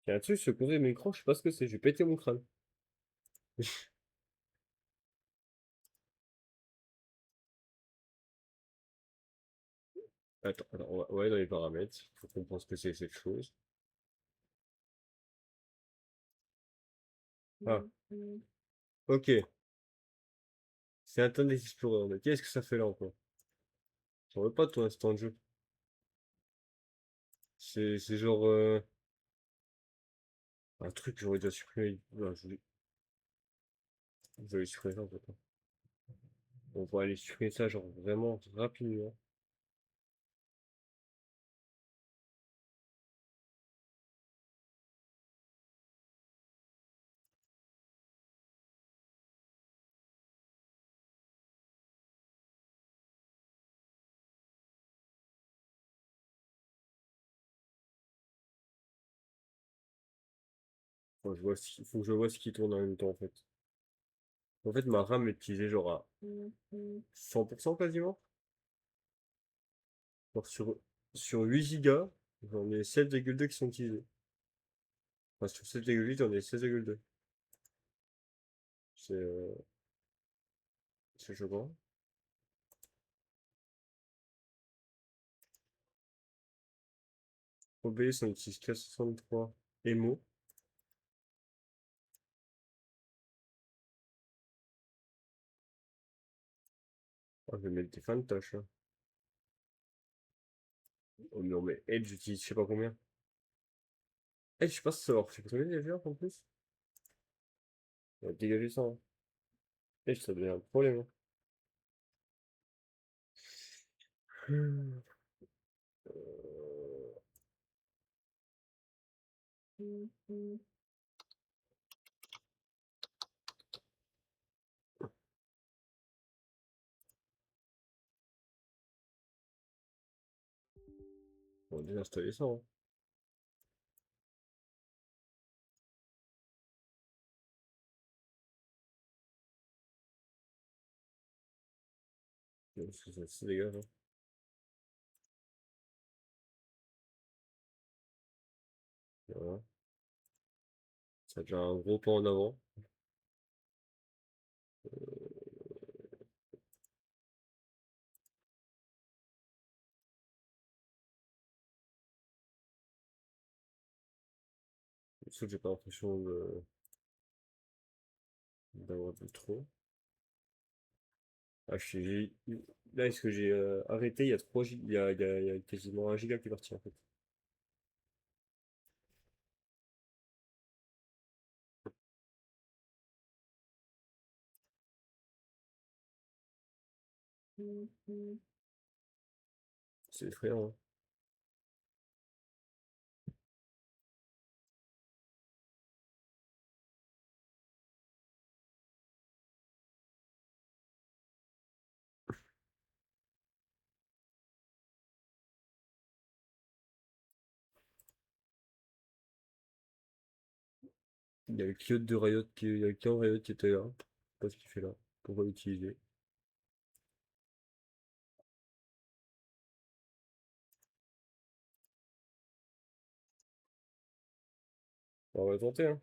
Il y a un truc sur le côté de mon écran, je sais pas ce que c'est, j'ai pété mon crâne. Attends, on va aller dans les paramètres, faut comprendre ce que c'est cette chose. Ah, ok. C'est Internet Explorer. Mais qu'est-ce que ça fait là encore? J'en veux pas ton instant de jeu. C'est genre un truc que j'aurais déjà supprimé. Non, je vais supprimer ça en fait. On va aller supprimer ça genre vraiment rapidement. Faut que je vois ce qui tourne en même temps en fait. En fait, ma RAM est utilisée genre à 100% quasiment. Genre sur 8 gigas, j'en ai 7,2 qui sont utilisés. Enfin, sur 7,8, j'en ai 16,2. C'est choquant. OBS, on utilise 463 EMO. Ah, je vais mettre des fins de tâches là. Oh non, mais Edge, j'utilise je sais pas combien. Edge, je sais pas si ça va supprimer les heures en plus. On va dégager ça, hein. Edge, ça devient un problème, hein. On va désinstaller ça, hein. Ça dégage, hein. Voilà. Ça a déjà un gros pas en avant. Sauf que j'ai pas l'impression d'avoir vu trop. Ah, là, est-ce que j'ai arrêté? Il y a 3 gigas, il y a quasiment 1 giga qui est parti en fait. C'est effrayant, hein. Il y a le kiosque de Riot il y a le kiosque Riot qui était là. Je sais pas ce qu'il fait là. Pourquoi l'utiliser? On va tenter, hein.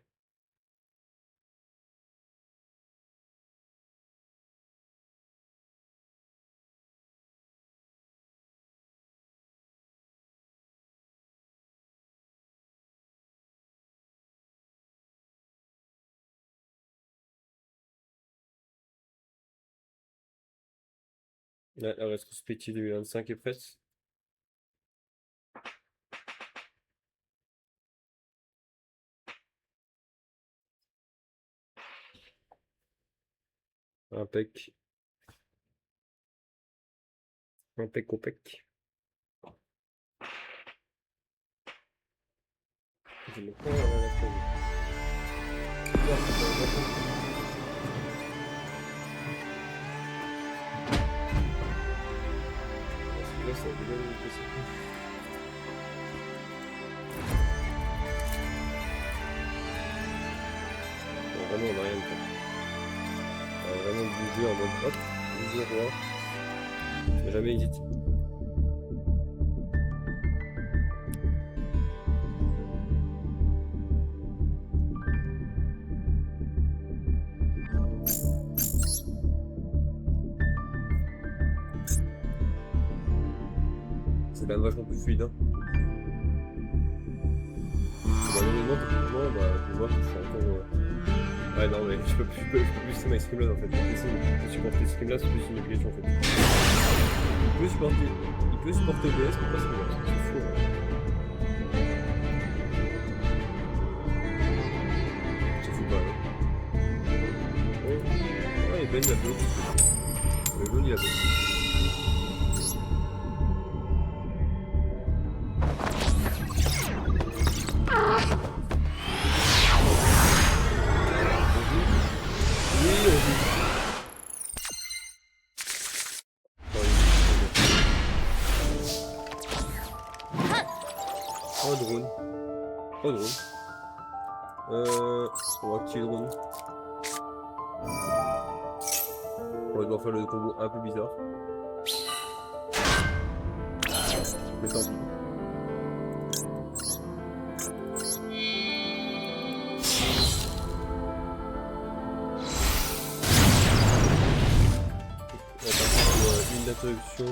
La rétrospective 2025 est prête. Impec. Impec, impec. Je me prends la feuille. Là, ça va bien me passer. Vraiment, on a rien de temps. On va vraiment bouger en mode hop, bouger roi. J'ai jamais hésité. C'est quand même vachement plus fluide. Hein. Bah, honnêtement, techniquement, bah, tu vois que je suis encore. Ouais, non, mais je peux plus streamer Streamlabs en fait. Supporter Streamlabs, c'est plus une obligation en fait. Il peut supporter OBS, mais pas Streamlabs. C'est fou. Hein. C'est fou, pas. Ouais, Ben il a bloqué. Le jaune il a bloqué. Oh drone. Oh drone. On va activer le drone. On va devoir faire le combo un peu bizarre. Mais tant pis. On va partir sur une d'introduction.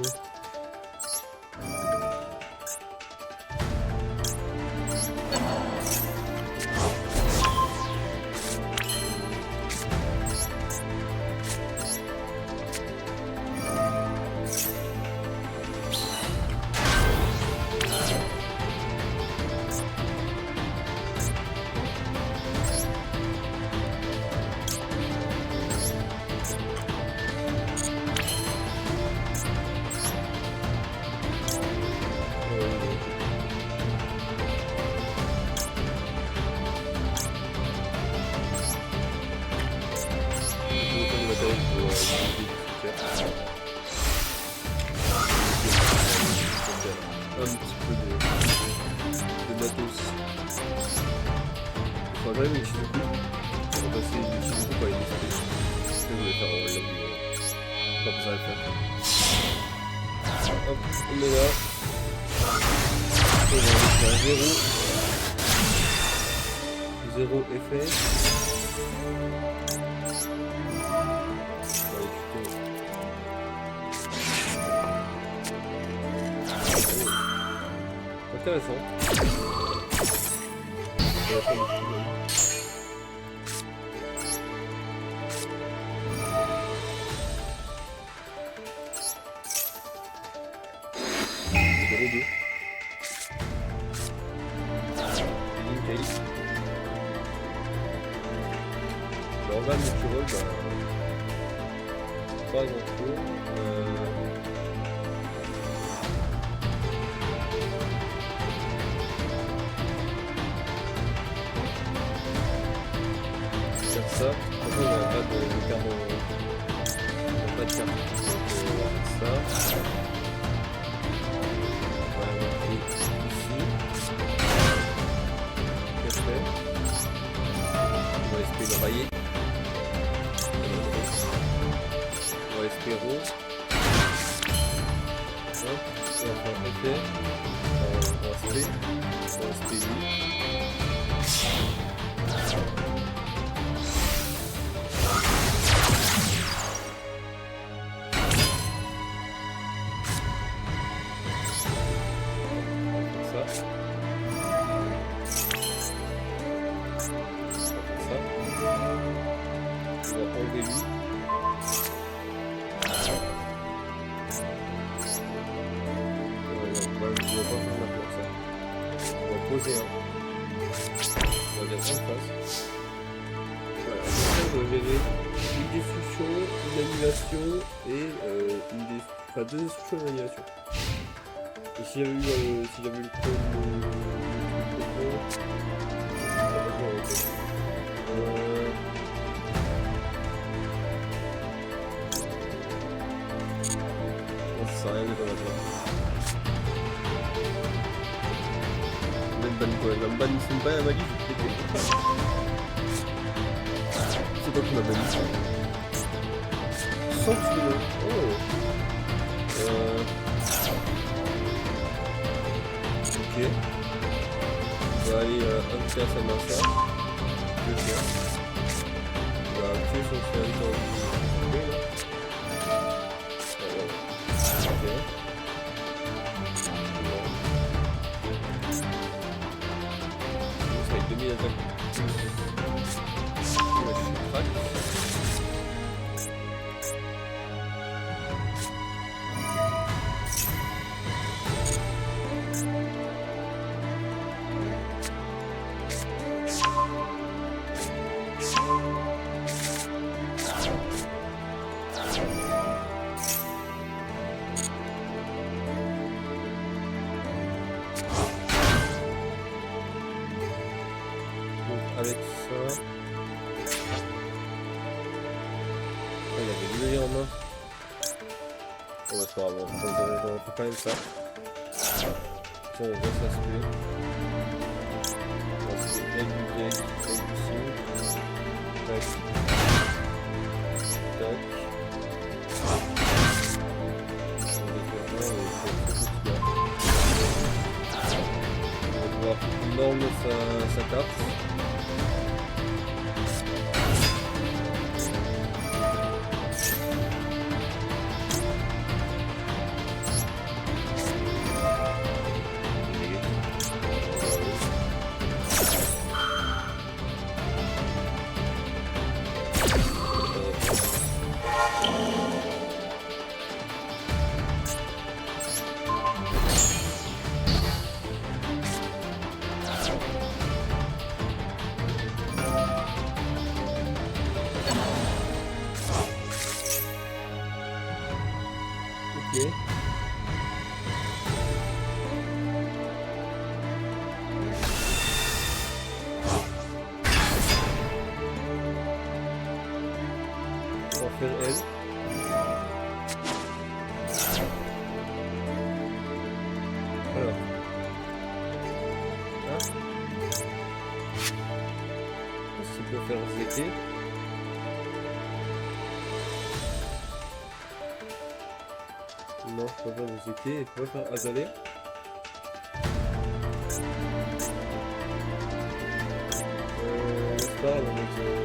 Un petit peu de matos. Enfin, quand même, une Shizuku. On va passer une Shizuku par une espèce. Ce que je voulais faire en vrai, pas besoin de le faire. Hop, on est là. On va faire 0 effet. Intéressant. L'organe naturel, bah, pas grand chose. Faire ça. Après, on n'a pas de carte. On n'a pas de carte. Donc, on va faire ça. On va mettre ici. Qu'est-ce que c'est? On va essayer de railler. On va espérer. Hop, et on va faire un effet. On va spé. On va spé lui. Enlever lui. On va pas faire maintenant ça. On va poser un. On va mettre en face. Voilà, on va gérer une destruction, une annulation et enfin, deux destructions et une annulation. Et si j'avais eu le ça sert à rien de pas maintenant. Même ban quoi, il va me ban, c'est une balle à ma liste, je vais péter. C'est toi qui m'a banni ça. 100 kilos. Oh. Ok. On va aller un tiers ça marche ça. 2 tiers. On va tuer son serviteur. Ok. attaque plus. Ouais, je suis crack. Avec ça, il y avait l'œil en main. Bon, bah, c'est pas grave, on fait quand même ça. On va s'assurer. On va se faire du deck, ici. Tac. Tac. On va pouvoir norme sa carte. Ok. On va faire elle. Alors. Hein? Est-ce qu'il peut faire ZT? Non, je peux pas faire ZT. Je peux faire Azalea. Laisse pas, on va enlever.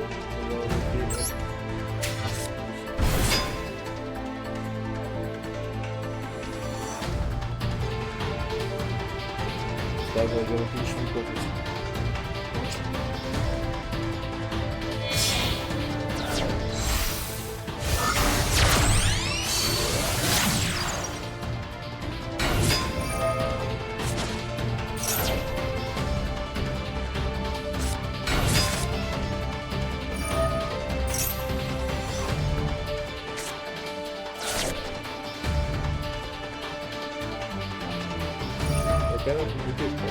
Tá, agora eu não fiz tudo com isso. Eu quero muito tempo.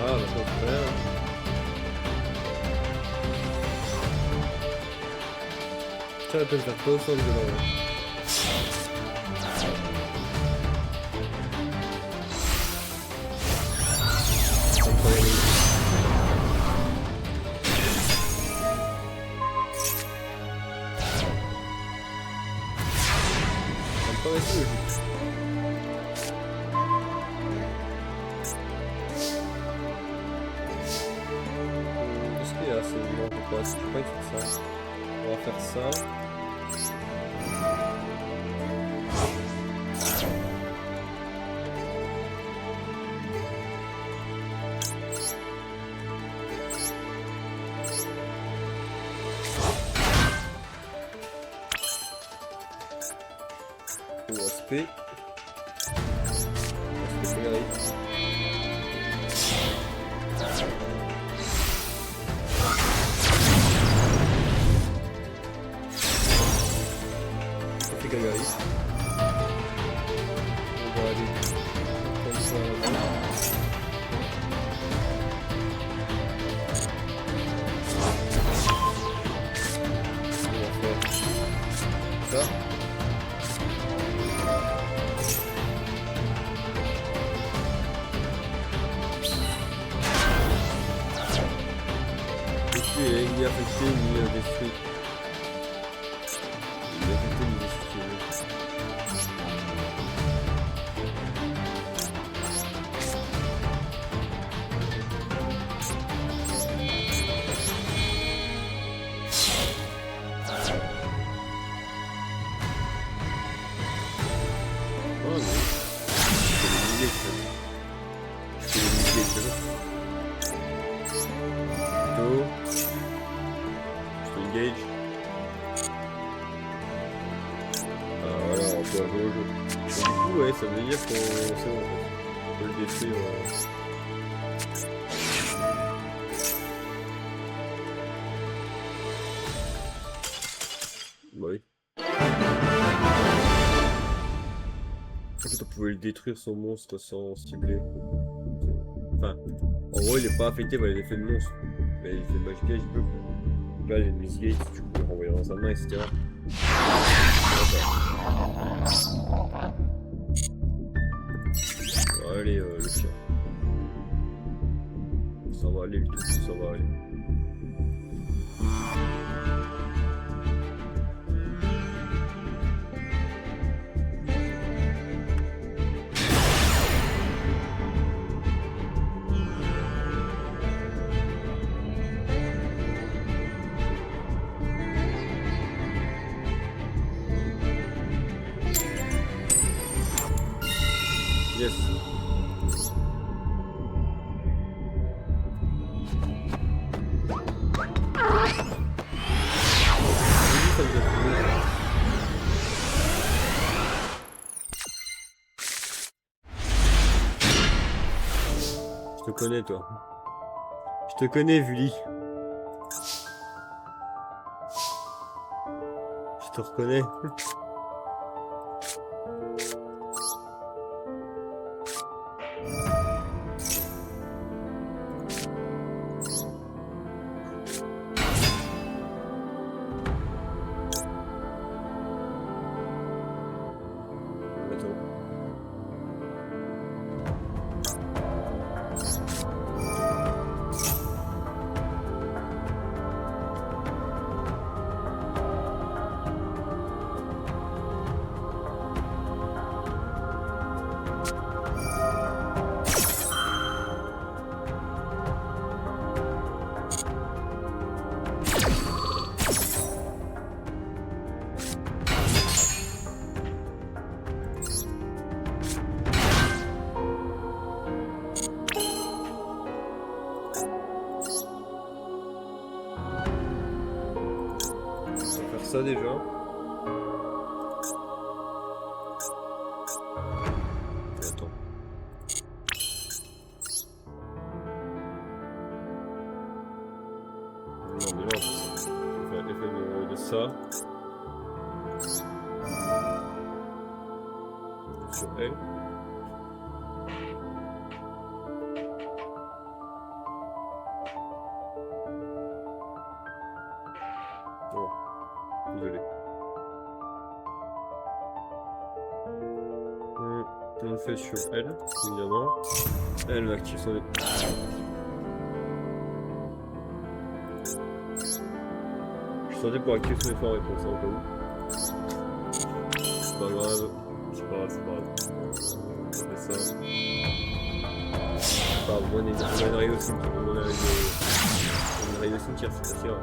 Ah, não tô vendo. Deixa eu tentar todo o som de novo. Então é isso. C'est non, pourquoi je peux pas faire ça. On va faire ça. Ou aspect. Aspect colérique. Aspect colérique. On va aller comme ça là-bas. Ça. Ni affecté, ni détruit. Ni affecté, ni destruit. Oh non. C'est le millier, c'est bon. Plutôt. Engage. Ah voilà, on peut avoir au jeu. Et du coup, ouais, ça veut dire qu'on c'est bon, en fait. On peut le détruire. Bah oui. En fait, on pouvait le détruire son monstre sans cibler. Enfin, en gros, il est pas affecté par les effets de monstre. Mais les effets de Magic Gate, il peut. Là, les Miss Gate, tu peux le renvoyer dans sa main, etc. Allez, le chien. Ça va aller, le tout, ça va aller. Yes. Je te connais, toi. Je te connais, Vully. Je te reconnais. Ça déjà. Attends. Non mais non, je vais faire l'effet de ça. Sur elle. Oh, désolé. On le fait sur elle, évidemment. Elle va activer son... Je sentais pour activer son effort et pour ça au cas où. C'est pas grave. C'est pas grave, c'est pas grave. On fait ça. Enfin, on arrive au cimetière. On arrive au cimetière, c'est pas sûr.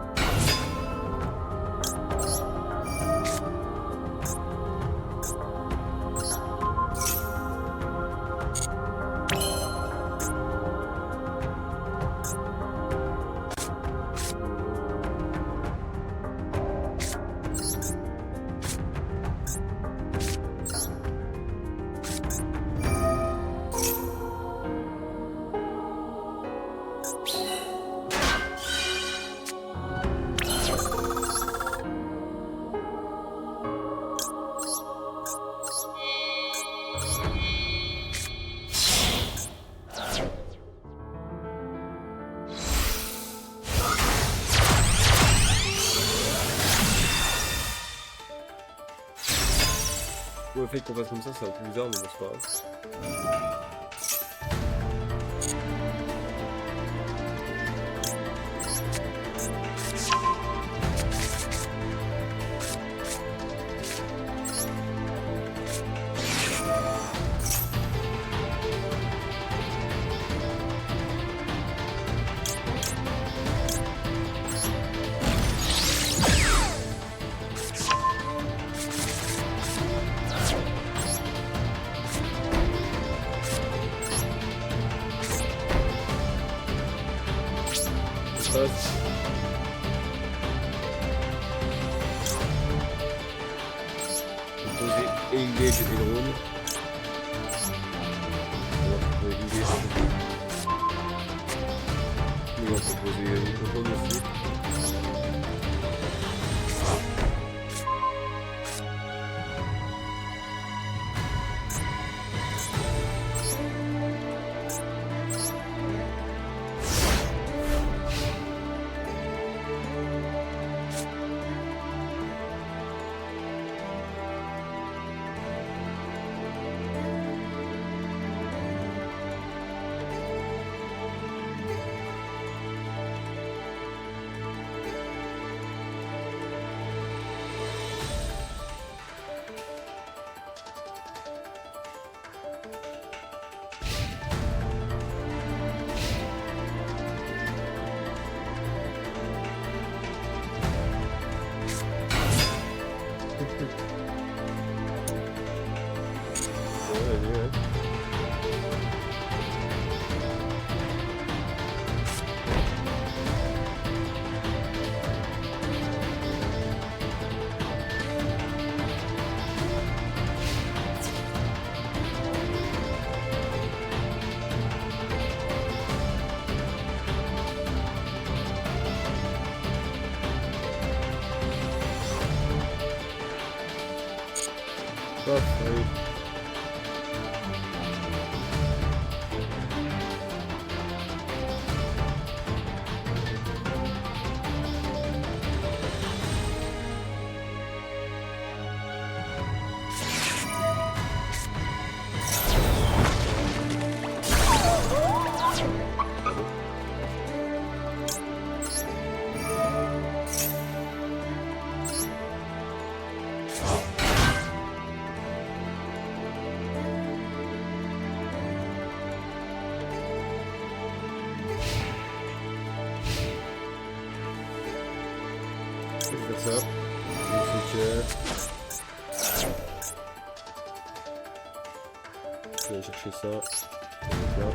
Le fait qu'on fasse comme ça, c'est un peu bizarre, mais bon, c'est pas grave. Poser engage des drones. On va poser engage. Nous on peut poser une drone aussi. Parfait. Je vais faire ça. Je vais aller chercher ça. Là.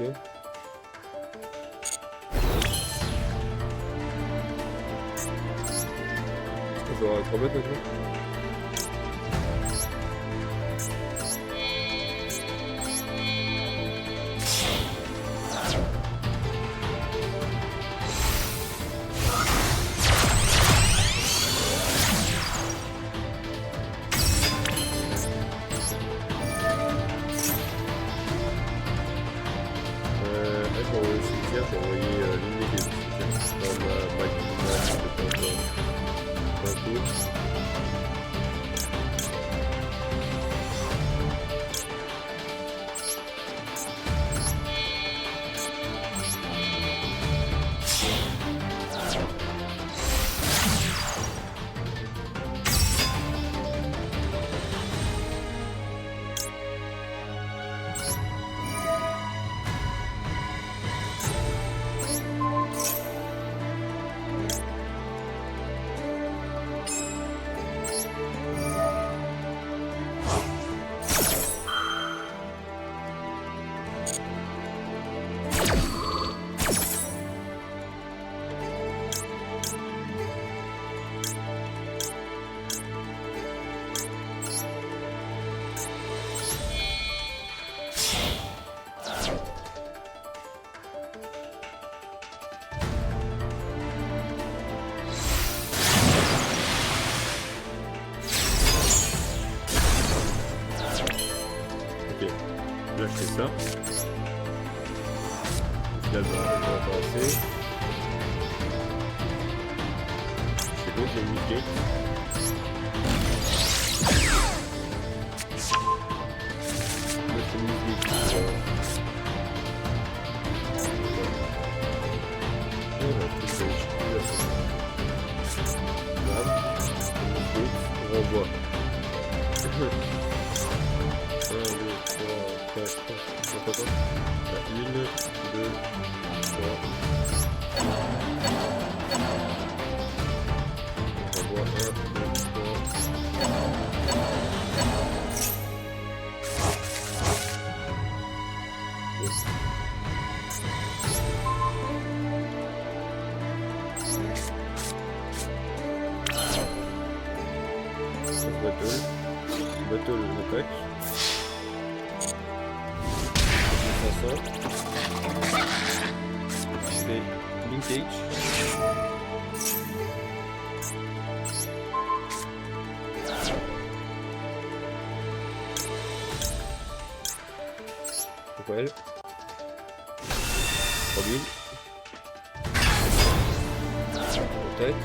Ok. Je vais être en mode maintenant. Pour le cimetière, j'ai envoyé l'une des deux cimetières dans ma bague de un coup. J'ai acheté ça. Finalement, on va avancer. C'est donc les mid-gates. Là, c'est mid-gate. Renvoie. 1, 2, 3, 4, 5, 1, 2, 3. On va voir 1, 2, 3. Battle attaque. Je fais linkage. Pourquoi elle 3000. Attaque.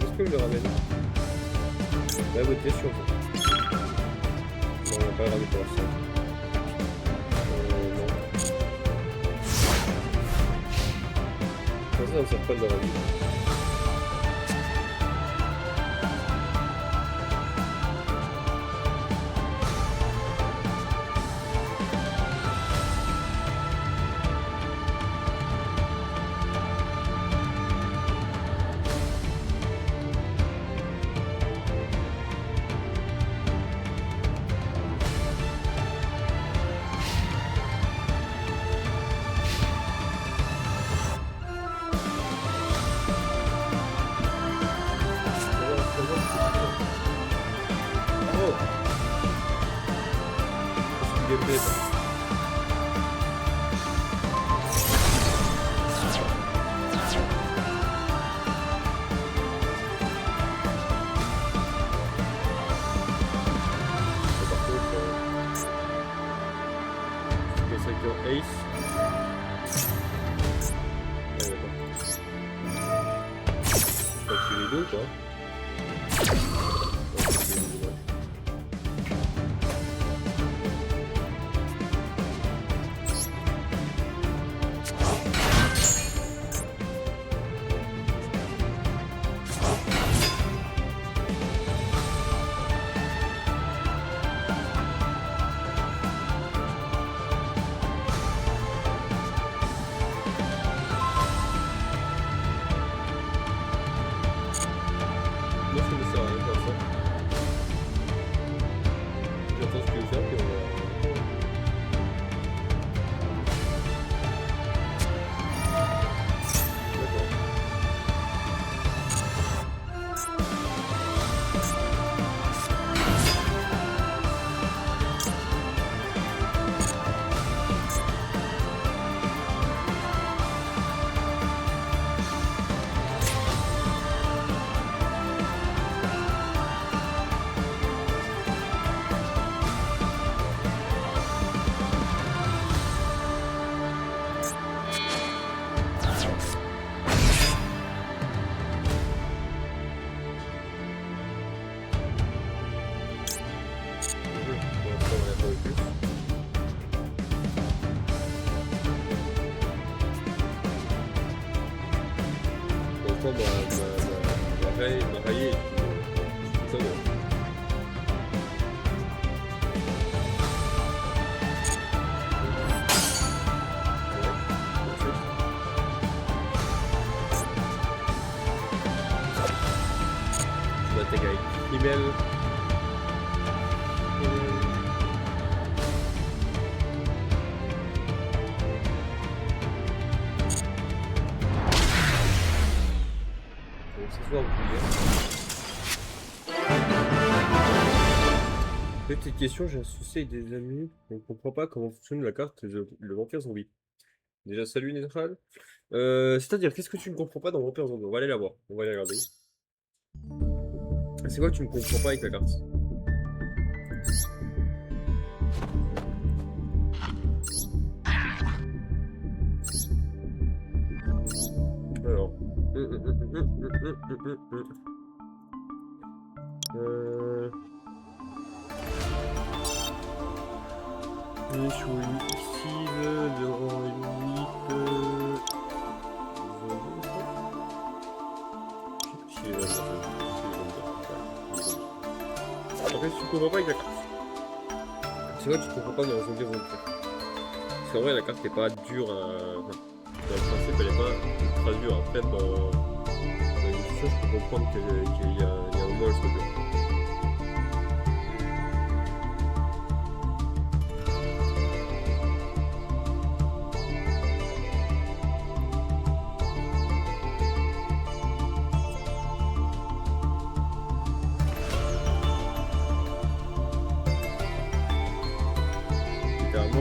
Est-ce que je le ramène? La votre question. Non, on va pas le ramener pour l'instant. Non. Pour ça, on ne sert pas de le ramener. Secteur Ace. 2 ou quoi? Moi ça me sert à rien pour ça. J'attends ce qu'il veut faire puis on va... D'accord. Pour l'instant on n'a pas eu plus. Pour l'instant ma raillée est tout ça. Je m'attaque avec Himmel. Donc ce soir vous pouvez. Petite question, j'ai un souci avec des amis. On ne comprend pas comment fonctionne la carte le vampire zombie. Déjà, salut Nétral. C'est-à-dire, qu'est-ce que tu ne comprends pas dans Vampire Zombie? On va aller la voir, on va aller regarder. C'est quoi que tu ne comprends pas avec la carte? Alors. On est sur une cible de rang 8. En fait, tu comprends pas avec la carte. C'est vrai que tu comprends pas dans Zombie Vampire. Parce qu'en vrai, la carte n'est pas dure à. Enfin, dans le principe, elle est pas ultra dure. Après, dans une chose, je peux comprendre qu'il y a un moment, elle soit dure.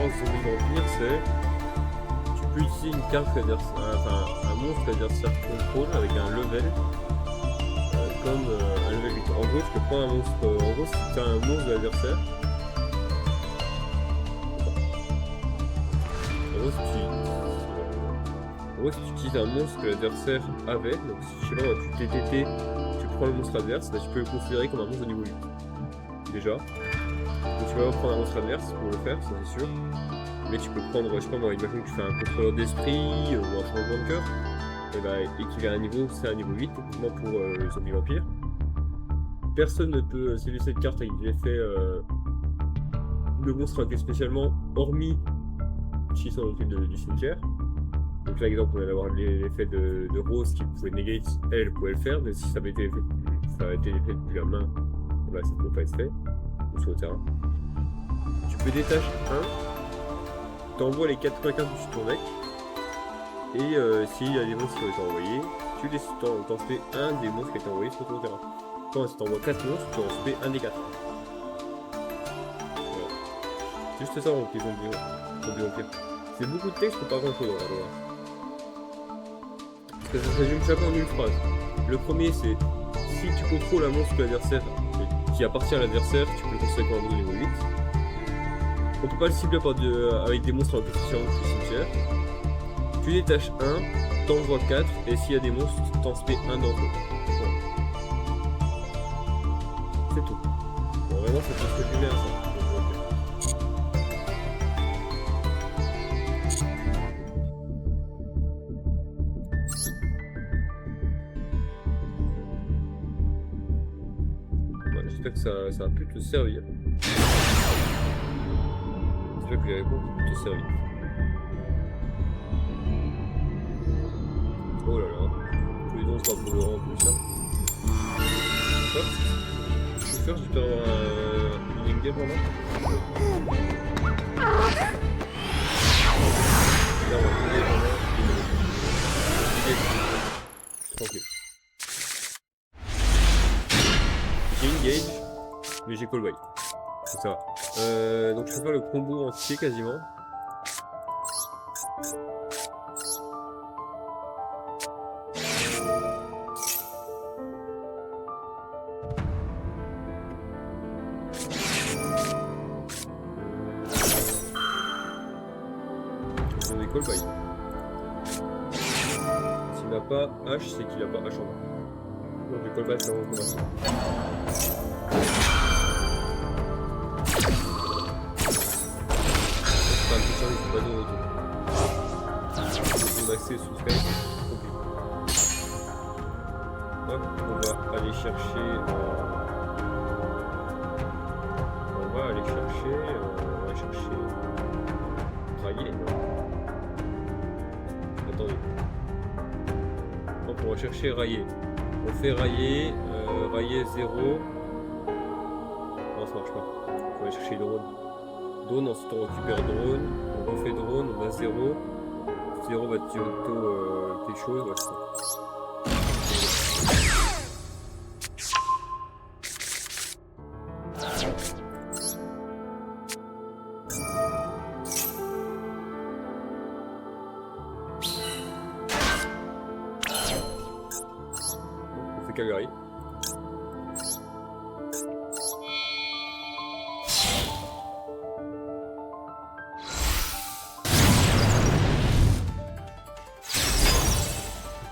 Zombie Vampire, c'est tu peux utiliser une carte enfin un monstre adversaire contrôle avec un level comme un level 8. En gros, tu peux prendre un monstre. En gros, si tu as un monstre de l'adversaire, si tu utilises un monstre que l'adversaire avait, donc si je sais pas, tu TTT, tu prends le monstre adverse, là, tu peux le considérer comme un monstre de niveau 8. Déjà. Donc tu vas prendre un monstre adverse pour le faire, ça c'est sûr. Mais tu peux prendre, je sais pas moi, imagine que tu fais un contrôleur d'esprit ou un changement de cœur. Et qu'il a un niveau, c'est un niveau 8 techniquement pour le zombie vampire. Personne ne peut céder cette carte avec l'effet de monstre invoqué spécialement, hormis utilisant le du cimetière. Donc là, exemple, on va avoir l'effet de Rose qui pouvait negate, elle pouvait le faire, mais si ça avait été fait depuis la main, bah, ça ne peut pas être fait, ou sur le terrain. Tu peux détacher 1, t'envoies les 4 cartes sur ton deck, et s'il y a des monstres qui ont été envoyés, tu t'en spé un des monstres qui ont été envoyés sur ton terrain. Quand si t'envoies 4 monstres, tu en spé un des 4. Voilà. C'est juste ça, donc les zombies vampires. C'est beaucoup de texte pour pas grand chose, on va voir. Parce que ça se résume chacun en une phrase. Le premier, c'est si tu contrôles un monstre adversaire qui appartient à l'adversaire, tu peux le considérer comme un monstre niveau 8. On peut pas le cibler avec des monstres en position du cimetière. Tu détaches 1, t'envoies 4, et s'il y a des monstres, t'en spé un d'entre eux. Voilà. Vraiment, c'est presque du nerf, ça. Ouais, j'espère que ça va plus te servir. J'espère que les réponses vont plus te servir. Oh là là. Tous les dons sera pour le rang en plus. Hein. Je suis sûr que je peux avoir une in-game pendant. Là, on va in-game pendant. Tranquille. J'ai in-gage, mais j'ai call white. Donc ça va. Donc je fais pas le combo entier quasiment. Call by. S'il n'a pas H, c'est qu'il n'a pas H en bas. Donc le call by, c'est un recommandation. C'est pas un petit service, c'est pas de retour. On a accès sous Skype, c'est compliqué. Hop, on va aller chercher. On va aller chercher. Railler. Attendez. Donc on va chercher railler. On fait railler, railler 0. Non, ça marche pas. On va aller chercher drone. Drone, ensuite on récupère drone. On refait drone, on a 0. 0 va tuer auto quelque chose. Ouais, c'est ça. Calgary.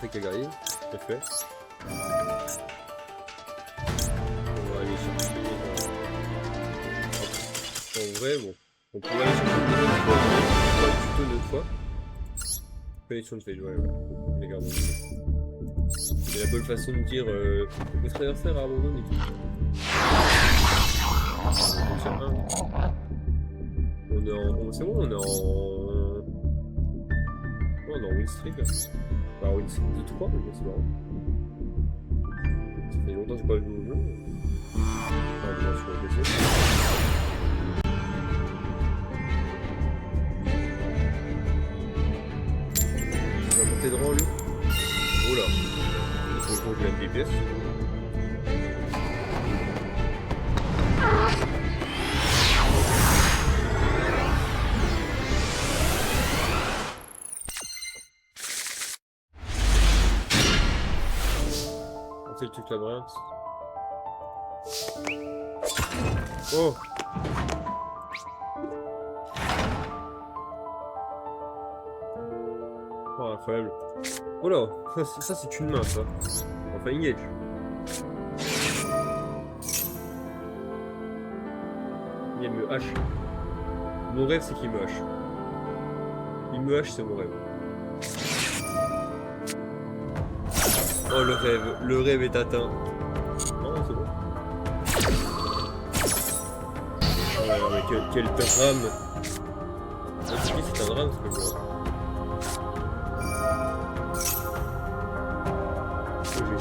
C'est Calgary, c'est fait. On va aller chercher. En vrai, bon, on pourrait aller chercher le tuto une autre fois. Connexion de stage, ouais. Les gars, c'est la bonne façon de dire votre adversaire a abandonné. On est en. C'est bon, on est en. Oh, on est en win streak là. Bah, win streak de 3, mais c'est marrant. Ça fait longtemps que j'ai pas vu au jeu. Enfin, bien sur le PC. Il va monter de rang lui. Oh là. Il faut que je mette des pièces. On fait le truc labyrinthe. Oh! Oh, incroyable. Oh là! Ça c'est une main ça. Enfin, engage. Il me hache. Mon rêve, c'est qu'il me hache. Il me hache, c'est mon rêve. Oh, le rêve est atteint. Non, c'est bon. Oh, mais quel drame. C'est un drame, c'est pas moi.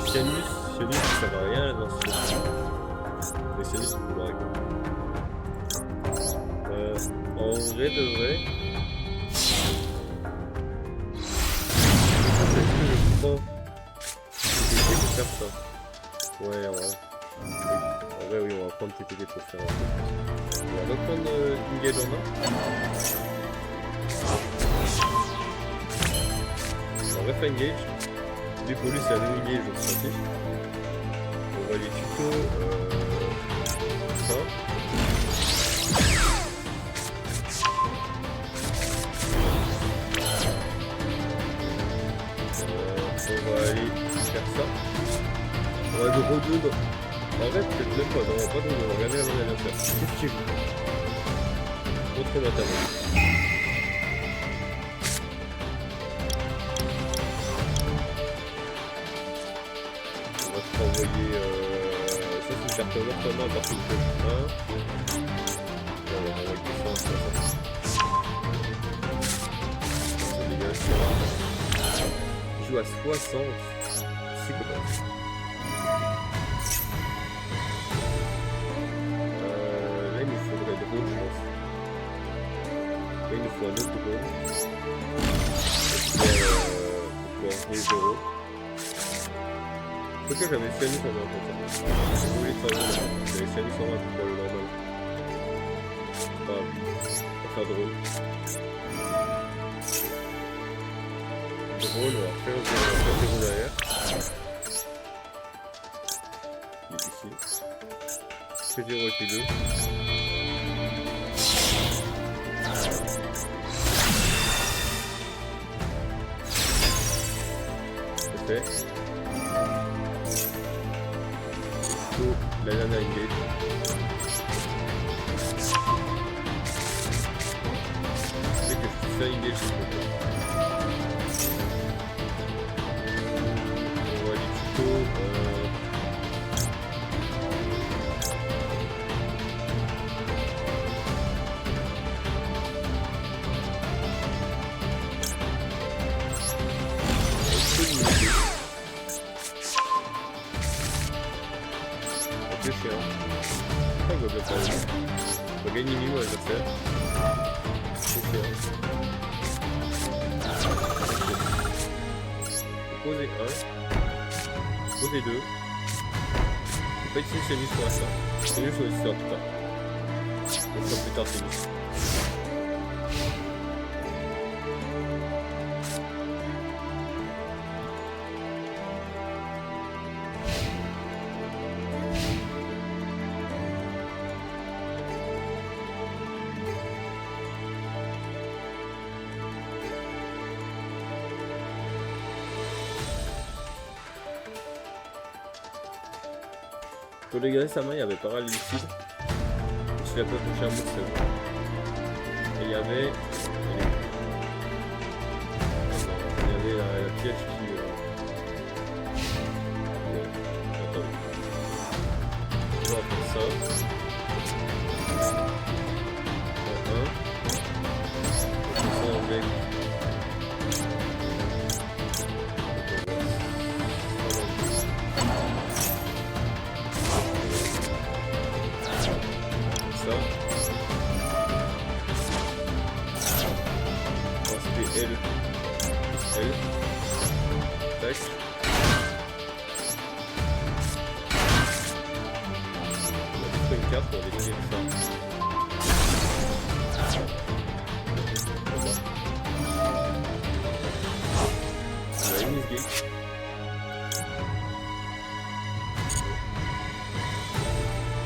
Cianus, ça va rien là dans ce jeu. Mais Cianus, c'est pour la en vrai de vrai. Est-ce que je prends. TTT pour faire ça? Ouais, en vrai. En vrai, oui, on va prendre TTT pour faire un peu. On va reprendre une gage en main. On va refaire une gage. Lui pour lui c'est un demi-gage, donc c'est parti. On va les tutos ça. On va aller faire ça. On va de redonner. En vrai, peut-être même pas, non, pas de nous, regardez la main d'adversaire. Qu'est-ce qu'il veut? Montrez-moi ta main. On va te renvoyer. Ça, c'est une carte morte en main à partir de 1. On va renvoyer ça en 60. C'est dégueulasse. Il joue à 60. C'est quoi? Là, il nous faudrait drone, je pense. Là, il nous faut un autre drone. Pour envoyer 0. En tout cas, j'avais Siamus en main pour ça. Je voulais savoir, j'avais Siamus en main pour le normal. Pas grave. On va faire drone. Drone, on va faire 0 derrière. Il est ici. C'est 0 et 2. C'est fait. La nana engage. C'est que je fais engage. On va aller plutôt. C'est chiant. Pourquoi il va bloquer la ligne? On va gagner Mimo à l'adversaire. C'est chiant. Poser 1. Poser 2. Je vais pas utiliser Siamus pour l'instant. Siamus on va utiliser plus tard. On fera plus tard Siamus. Pour dégager sa main, il y avait paralysie lucide. Je suis un peu touché un mot, c'est bon. Et il y avait. La pièce qui. Attends. On va faire ça. On fait ça avec. Ça. On va se L. L. Tac. On va faire une carte pour aller tirer ça. On a une misgate.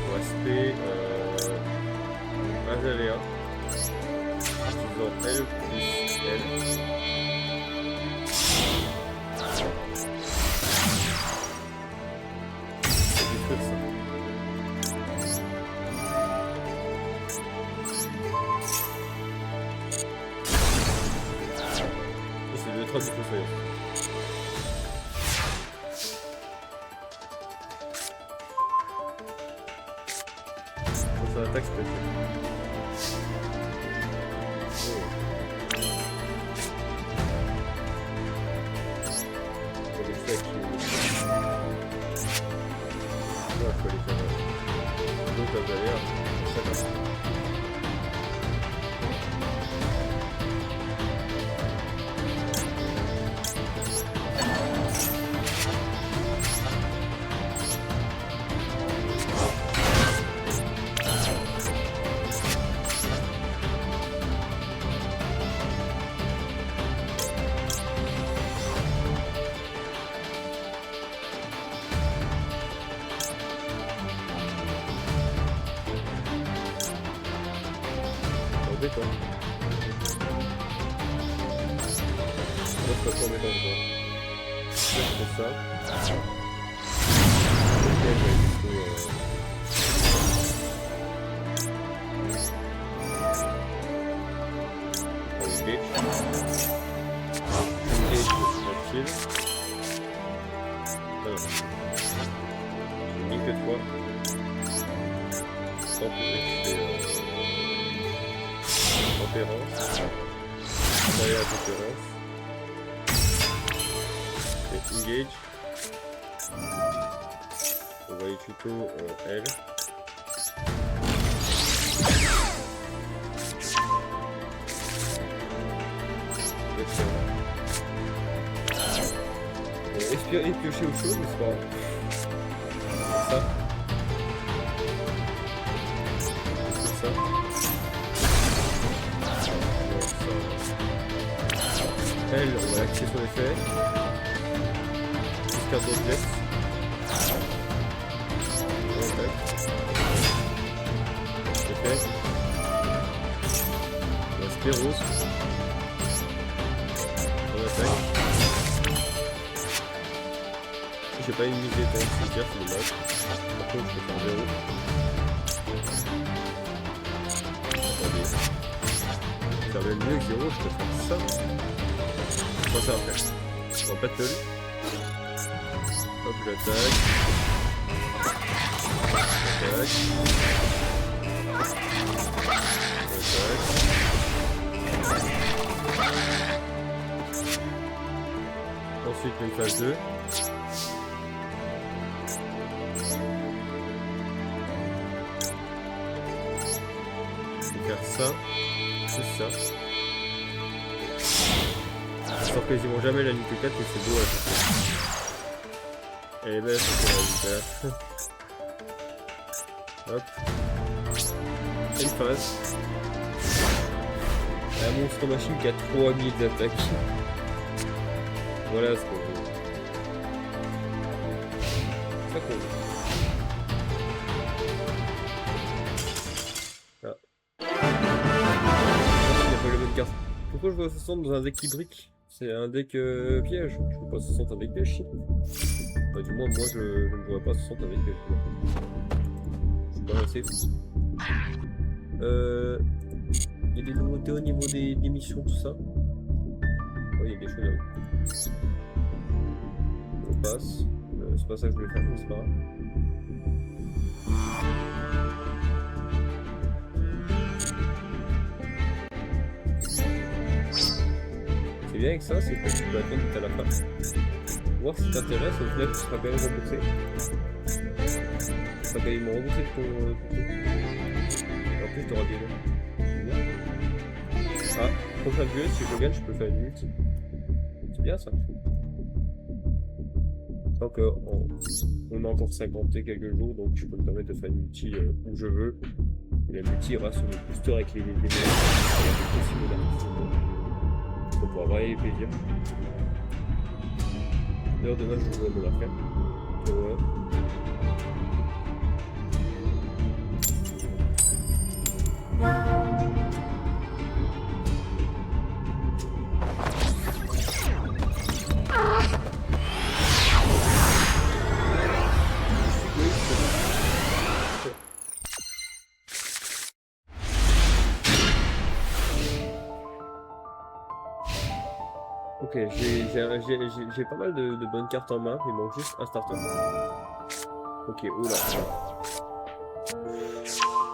On va se Azalea. Utilisant L plus L. C'est détruire ça. Et c'est le 3 du fossoyeur. Ça attaque spéciale. Quoi. Là, je peux tomber dans le bois. Là, je fais ça. J'ai mis que 3. Sans plus, tempérance. On va aller à la tempérance. Et engage. On va aller plutôt L. Espérer piocher autre chose, mais c'est pas grave. Ça. C'est ça. Elle, on va activer son effet. Jusqu'à son geste. Effet. La sclérose. On attaque. J'ai pas une mise d'état, c'est clair, c'est dommage. Par contre, je peux faire 0. Attendez. Ça va mieux que 0, je peux faire ça. Je pense ça après. En battle. Hop, j'attaque. J'attaque. Ensuite, une phase 2. Faire ça, juste ça. Je sors quasiment jamais la unité 4 et c'est beau à chaque fois. Elle est belle cette unité. Hop. Une phase. La monstre machine qui a 3000 d'attaque. Voilà ce qu'on veut. C'est ça qu'on veut. Pourquoi je vois 60 dans un deck qui brique? C'est un deck piège. Je vois pas 60 avec piège. Enfin, du moins, moi je ne vois pas 60 avec piège. C'est pas assez fou. Il y a des nouveautés au niveau des missions, tout ça. Oh, il y a des choses là. On passe. C'est pas ça que je voulais faire, mais c'est pas grave. C'est bien avec ça, c'est que tu peux attendre tout à la fin. Voir si t'intéresse, au final tu seras quand même remboursé. Tu seras quand même remboursé de ton truc. Et en plus t'auras des lots. Ah, prochain duel, si je gagne, je peux faire une multi. C'est bien ça. Tant qu'on a encore 50 et quelques jours, donc je peux me permettre de faire une multi où je veux. Et la multi ira sur le booster avec les meilleurs. On pourra varier les plaisirs. D'ailleurs, demain, je vous me la faire. Ok, j'ai pas mal de bonnes cartes en main, il manque juste un starter. Ok, oula.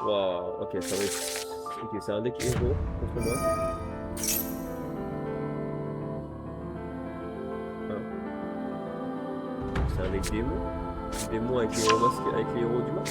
Waouh, ok, ça va être... Ok, c'est un deck héros contre moi. Ah. C'est un deck démon. Démon avec les héros masqués, avec les héros du monde.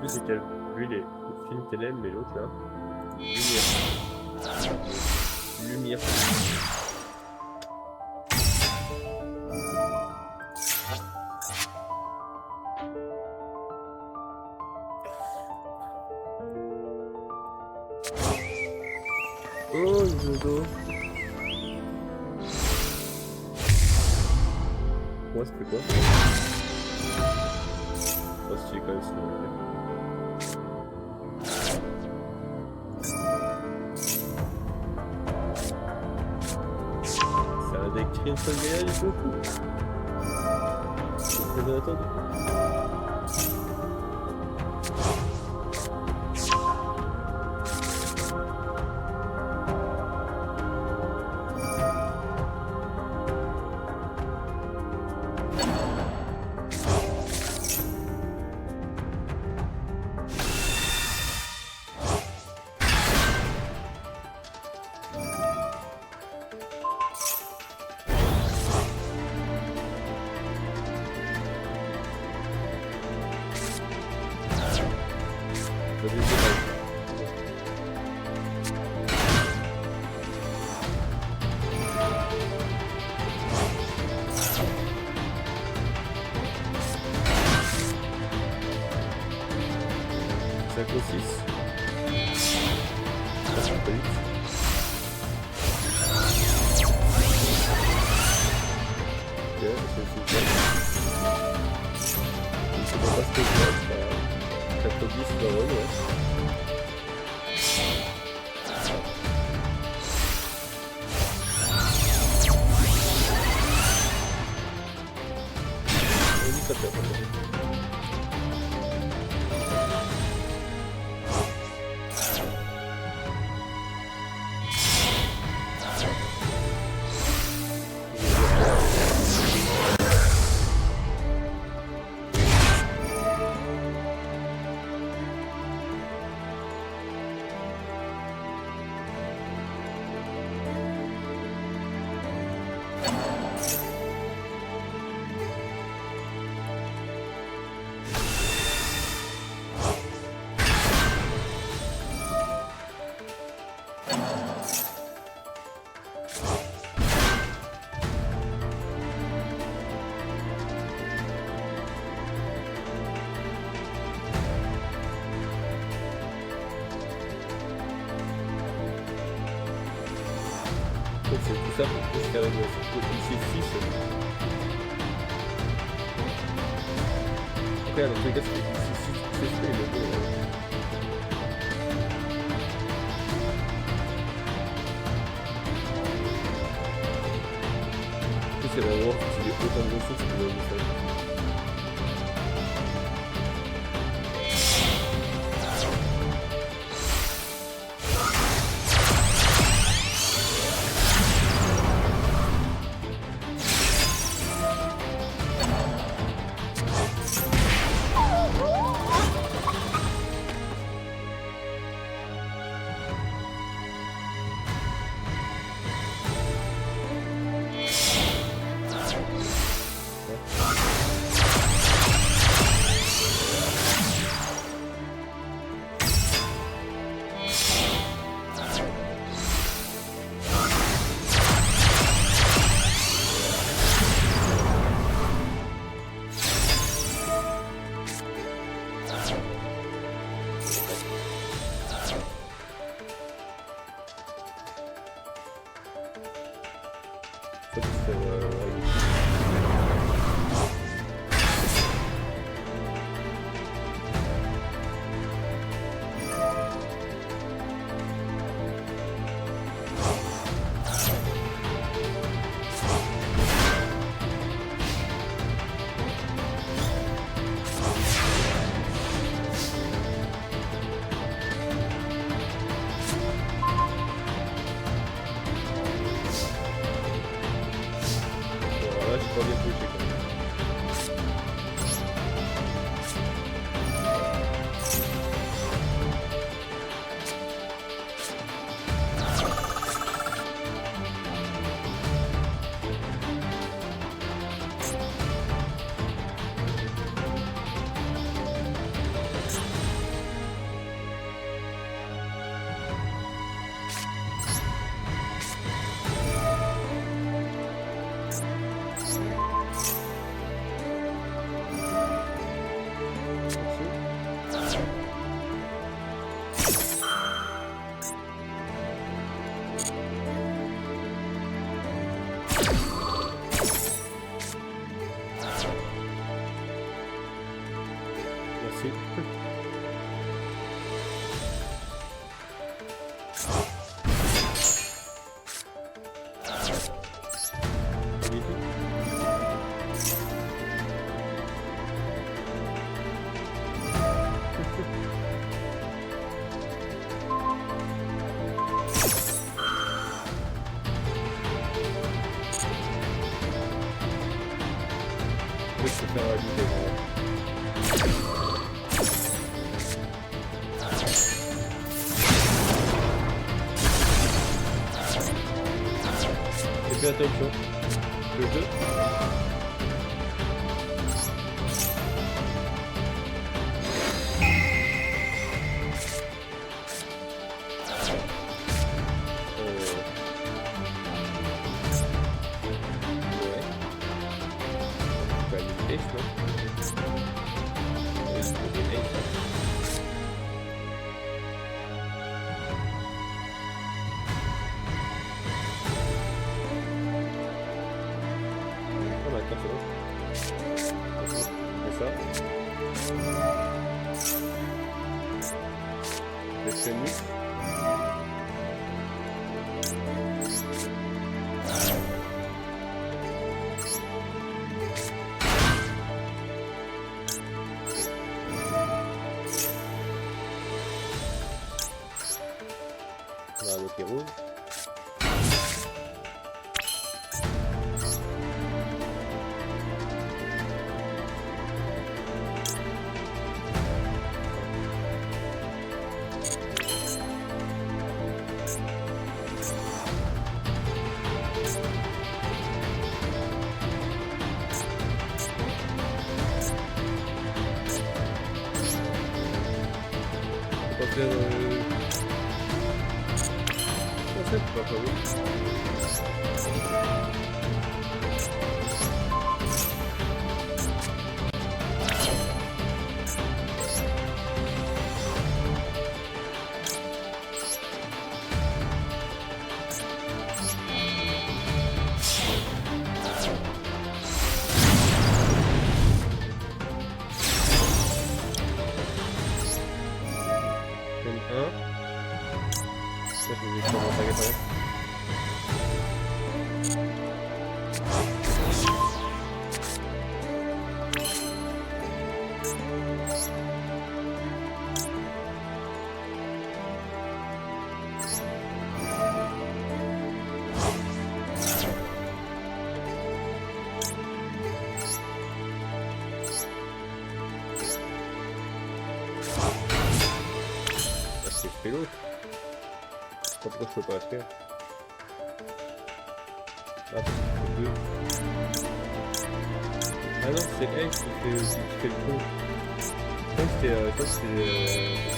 plus, c'est qu'elle lui, les films qu'elle aime, mais l'autre là. Lumière. Lumière. Oh, le dodo. Moi, c'était quoi? Oh, c'est quand même ça. C'est un deck Crimson Gaia du coup. C'est très bien attendu. C'est tout ça pour plus carré ici 6. Après, dans tous les cas, c'est ici 6, c'est fait le beau. C'est vraiment c'est autant de ressources que vous avez. aussi. Je peux faire un vidéo. Et fais attention. Le jeu. Qui roule. On va faire pas oui. C'est l'autre. Pourquoi je peux pas acheter? Ah, c'est deux. Ah non, c'est elle qui fait le coup. Je crois que c'est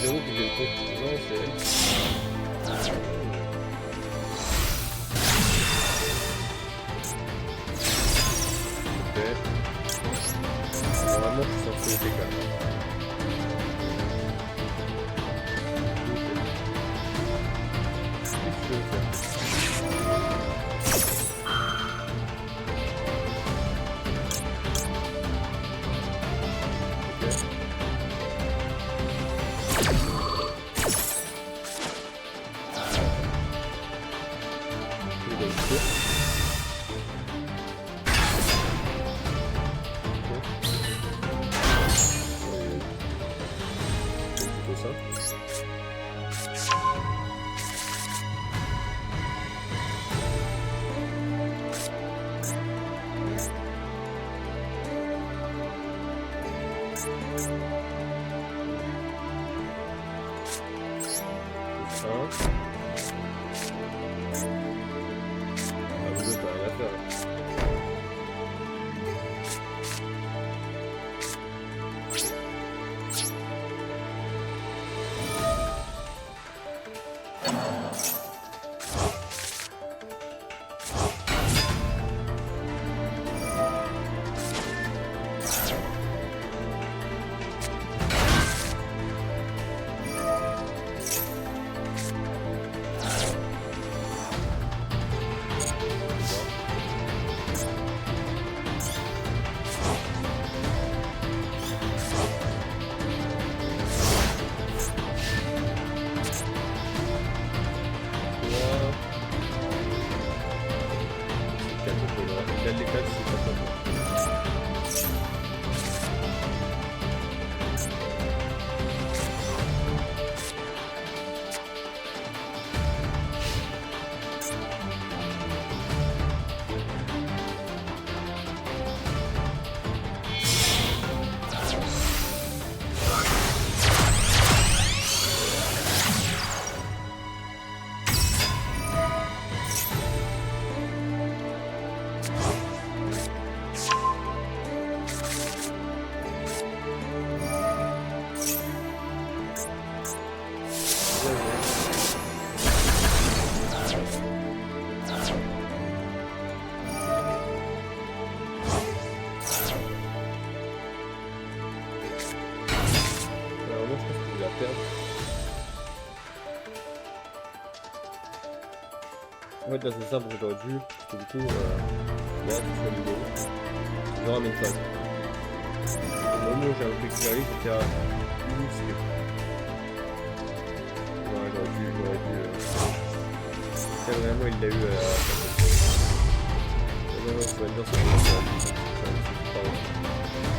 Zéro qui fait le coup. Non, c'est elle. Ok. Normalement, je suis censé les déclarer. perdre. En fait là c'est simple, j'aurais dû, parce que du coup, là tu fais le go, je ramène phase. Au moment où j'ai un truc qui arrive, j'étais à une skip. Ouais, j'aurais dû. Ça vraiment il l'a eu à la fin. Non, ça va être bien, ça va être bien. C'est pas vrai.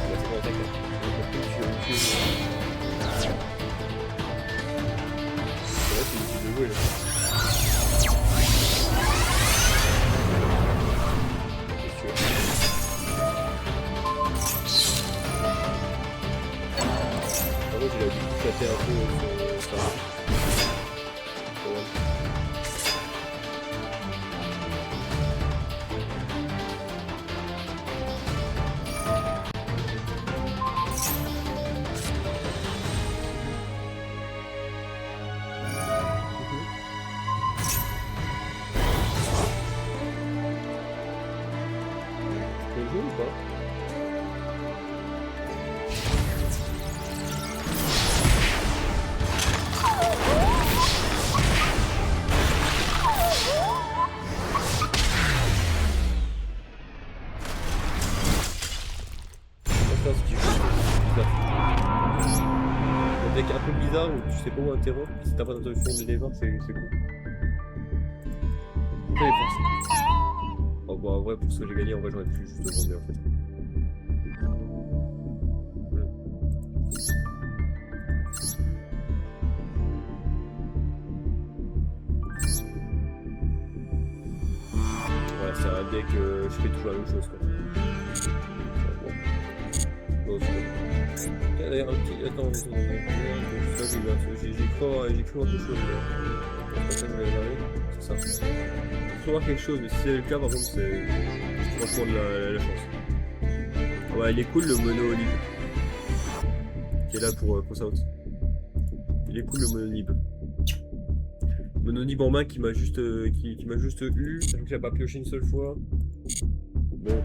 C'est bon, t'inquiète. C'est vrai, c'est utile de jouer là. Par contre, il a dû flatter un peu sur ça. Un deck un peu bizarre où tu sais pas où interrompre, si t'as pas d'interruption dès le départ, c'est cool. Après les forces. Oh bon, en vrai, pour ce que j'ai gagné, en vrai, j'aurais pu juste le vendre en fait. Voilà, c'est un deck, je fais toujours la même chose quoi. Bon, d'ailleurs, un petit. Attends, j'ai cru voir quelque chose. C'est pas ça que je vais regarder. C'est ça. J'ai cru voir quelque chose, mais si c'est le cas, par contre, c'est franchement de la chance. Ouais, il est cool le mono lib. Qui est là pour ça aussi. Il est cool le mono lib. Mono lib en main qui m'a juste, qui m'a juste eu. Sachant que j'ai pas pioché une seule fois. Bon.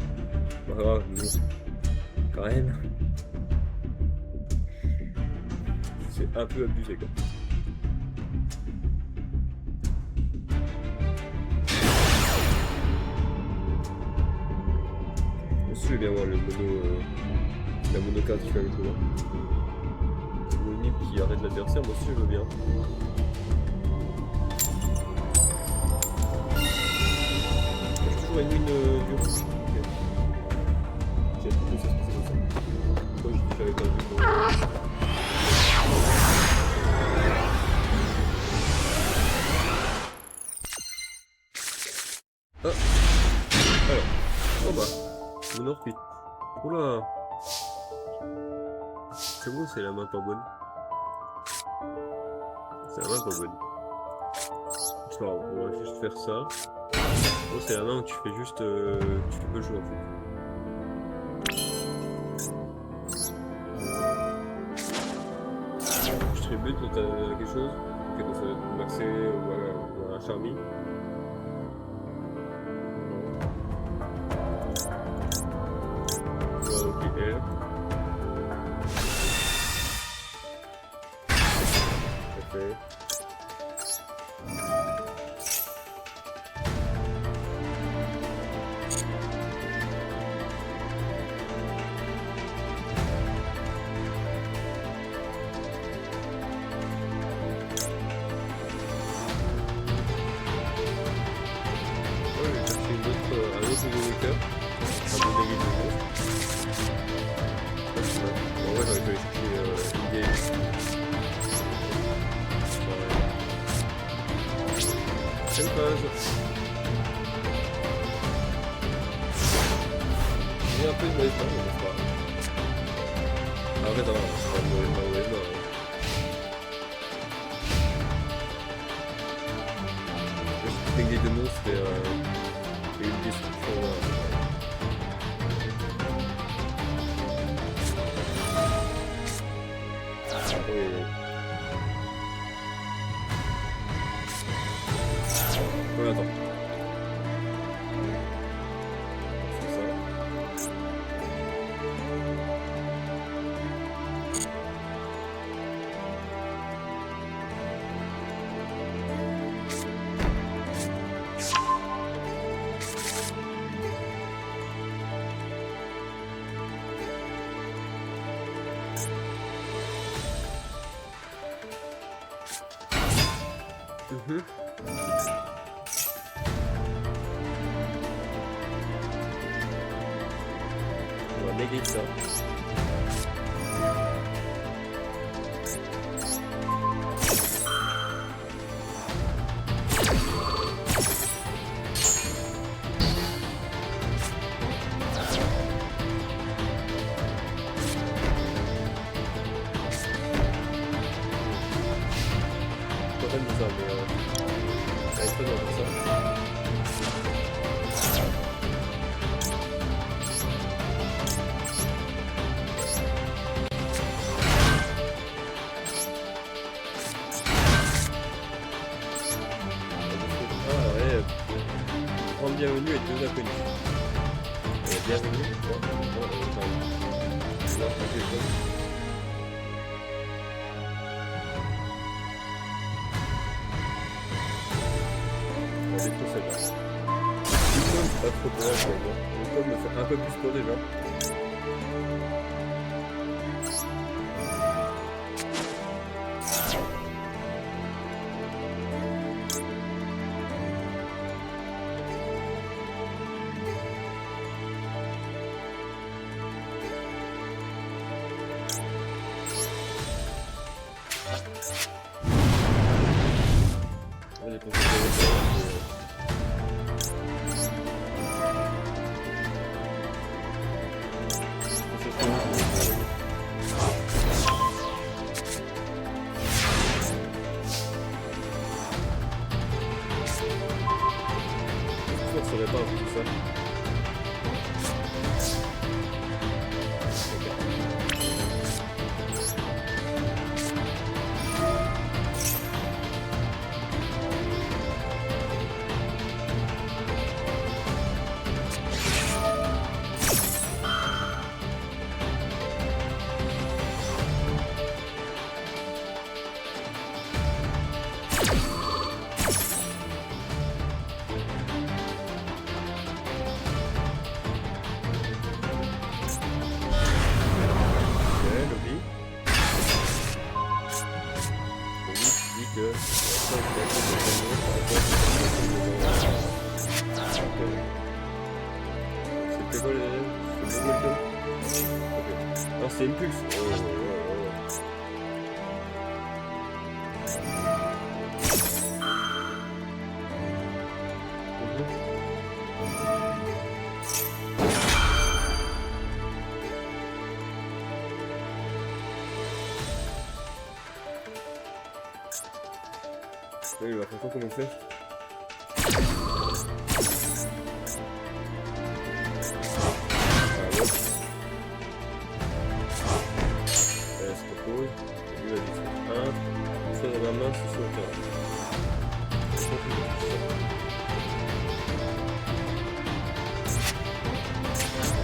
Pas grave, bon. Quand même. C'est un peu abusé quoi. Aussi je vais bien voir le mono, la monocarte qui fait avec moi. Le nib qui arrête l'adversaire, moi aussi je veux bien. J'ai toujours une win du rouge. Ok. J'ai tout ça se passer comme ça. Moi je dis que j'avais pas vu. Ah. Alors. Oh bah. Mon orpi. Oula. C'est bon, c'est la main pas bonne. C'est la main pas bonne. C'est pas grave, on va juste faire ça. Oh, c'est la main où tu fais juste. Tu fais pas le jeu en fait. Je tribute quand t'as quelque chose. Ok, donc ça va être Maxé ou un Charmy. Ok, R. Parfait. Un autre moteur. Un bon dégât de monstre. En vrai, j'aurais pu aller chercher une idée. C'est une phase. J'ai un peu de mauvaise main, mais c'est pas grave. En fait, non, c'est pas une mauvaise main. J'ai dégât de monstre et une destruction. Ouais, attends. C'est ça. Mhm. On va négliger ça. Pas de ça, mais ça va être dans ça. Ah ouais, prendre bienvenue et deux inconnus. Bienvenue, on va détruire celle-là. Pas trop peur actuellement. Le code me fait un peu plus peur déjà. On va dépenser ça répare tout ça. C'était quoi alors c'est une pulse. Oui, il va falloir comment on fait. La main, c'est sur le terrain. Je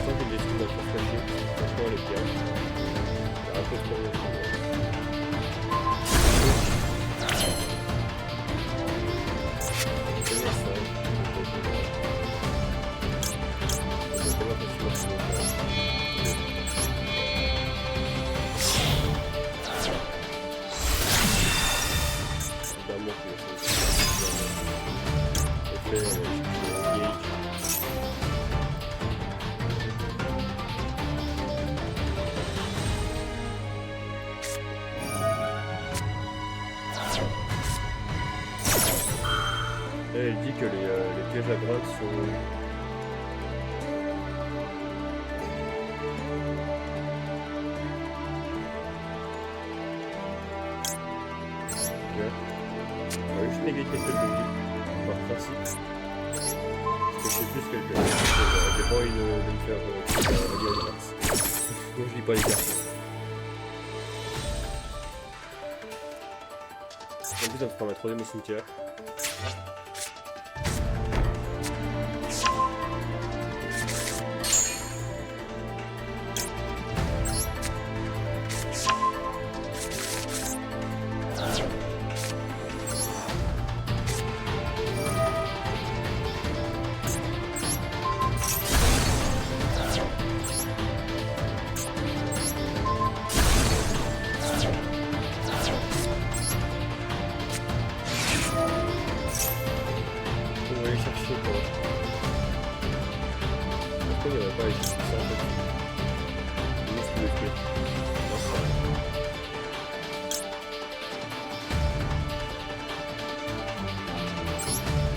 sens qu'il décide d'être caché. Franchement, elle est bien. Il y a un peu de problème. Et elle dit que les pièges à gratte sont... On va juste négliger quelques vie, par principe. Parce que c'est plus quelque chose. J'ai pas envie de me faire lire les cartes. Donc je lis pas les cartes. En plus ça me fera ma troisième au cimetière.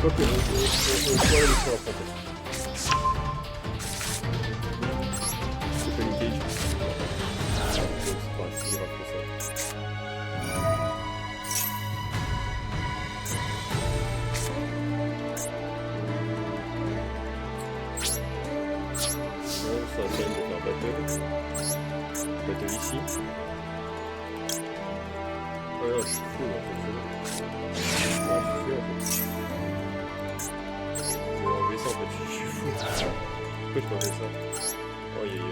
Quoique, on pourrait aller sur après, en fait. C'est pas une cage. C'est pas si grave que ça. Non, ça vient de faire battle. Battle ici. Ouais, non, je suis fou en fait. Non, je suis fou en fait. Je vais enlever ça en fait, je suis fou. Pourquoi je peux enlever ça? Aïe aïe aïe.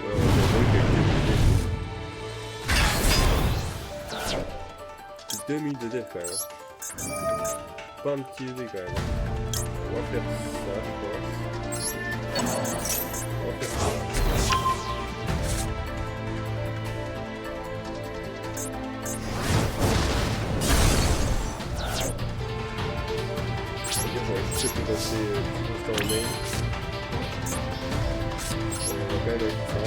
Ouais, on va voir qu'il y a eu 2 minutes de death quand même. Hein. Pas un petit EV quand même. On va faire ça, je pense. On va faire ça. C'est-à-dire qu'on va juste se passer tout en main. On va quand même avec ça.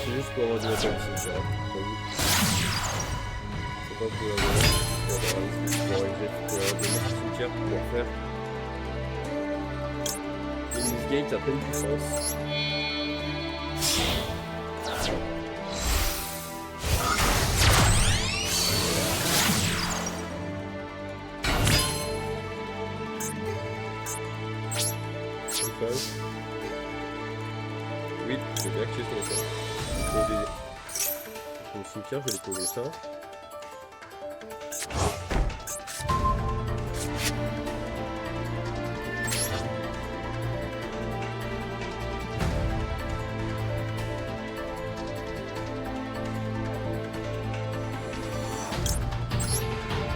C'est juste pour avoir du matériel cimetière. C'est pas pour avoir des cimetières pour pouvoir faire une gate à pleine puissance. Oui, je vais activer sur ça. Pour le cimetière, je vais poser ça.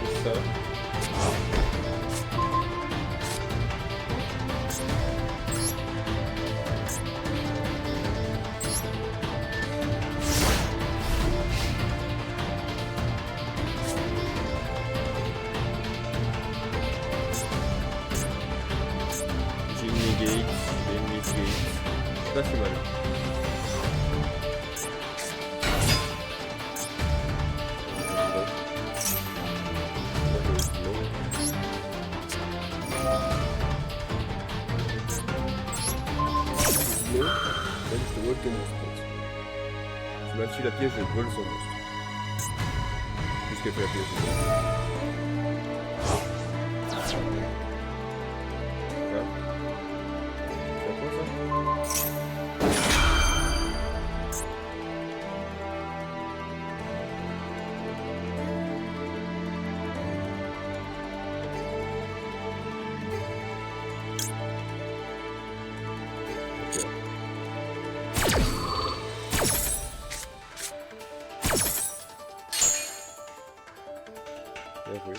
Et ça. Pas si mal. Je vole ton monstre. Si mal la piège, je vole son monstre. Jusqu'à faire la piège. C'est quoi ça? Bien joué.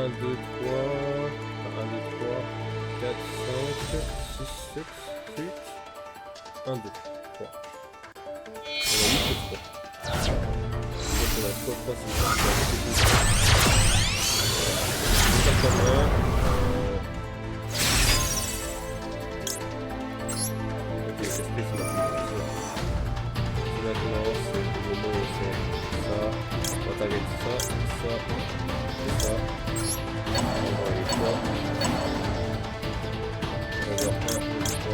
2, 3, 4, 5, 6, 7, 8, 1, 2, 3. On a 8 et 3. Donc on a 3, 3, 6, 7, 8, 9, 10. Ok, c'est maintenant, c'est le moment où c'est ça, on va taguer ça, ça, et ça, on va aller 3, on va voir 1, 2, 3,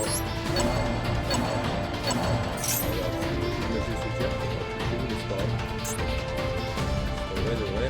voilà, je vais se dire, c'est pas grave, c'est vrai, de vrai.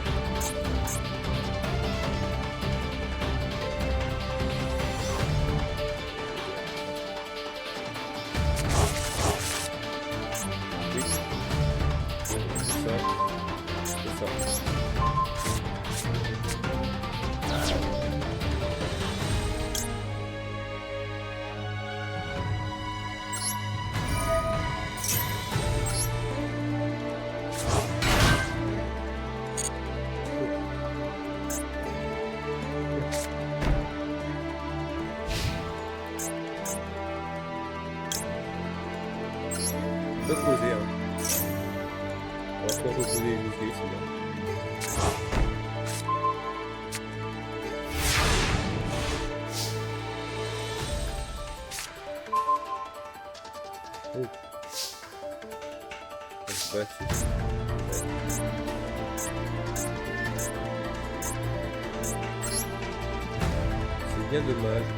On peut poser, hein. On va pouvoir reposer les muscles, c'est bien. Oh. C'est pas c'est bien dommage.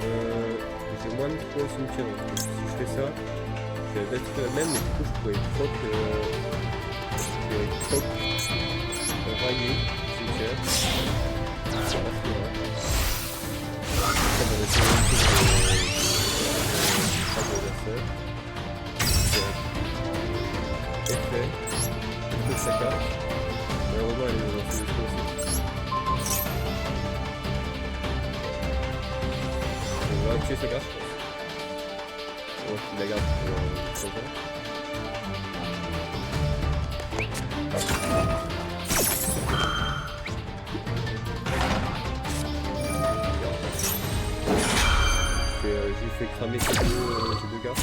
J'ai moins de 3 au cimetière. Donc, si je fais ça, je vais mettre la même, mais du coup je pourrais proc railler le cimetière. Ça va faire. Ça va laisser un peu de effet. Est-ce que ça casse? Malheureusement elle est dans ce aussi. On va tuer sa casse, je pense. Ouais, il la garde pour son temps. J'ai fait cramer ces deux gars.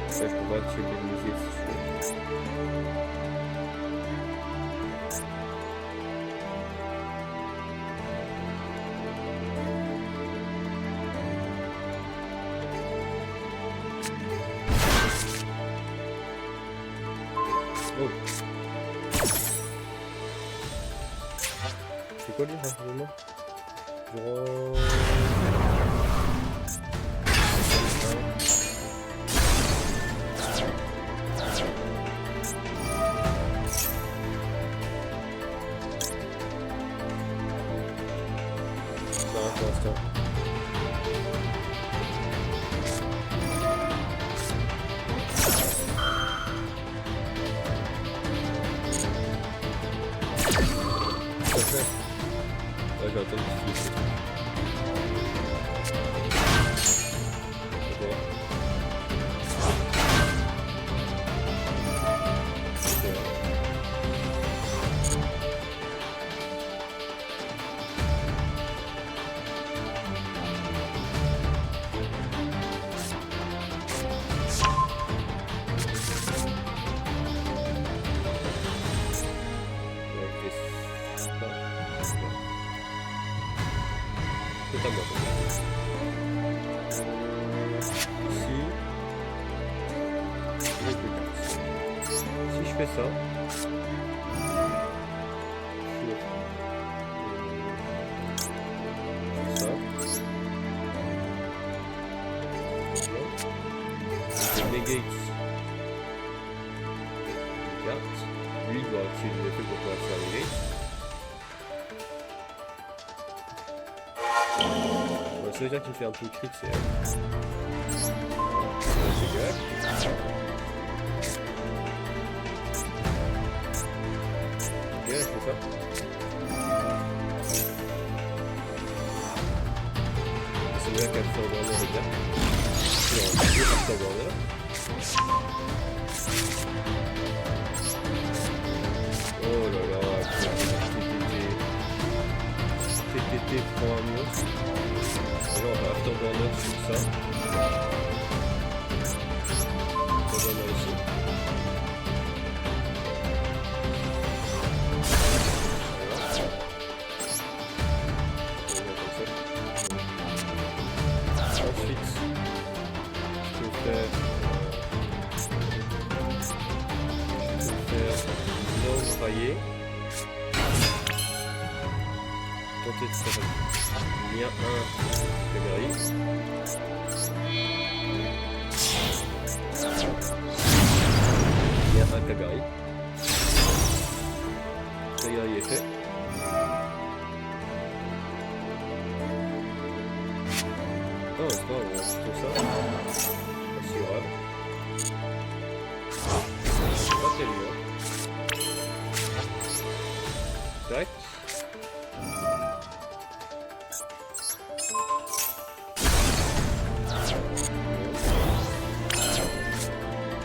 Ça, je peux pas tuer les musées si je veux. Oh. C'est quoi lui, rapidement? Genre... Non, pour l'instant. Ouais, je vais attendre qu'il finisse. Ok. C'est à moi. Si je fais ça, je negate une carte. Lui doit utiliser l'effet pour pouvoir faire negate. Ça veut dire qu'il fait un peu de crit, c'est correct. Ok, je fais ça. C'est bien qu'elle fait un les gars. Non, on va faire un compter tout ça. Il y a un Kagari. Il y a un Kagari. Kagari est fait. Non, c'est pas, on va plutôt ça. Pas si grave. Pas tellement. Tac.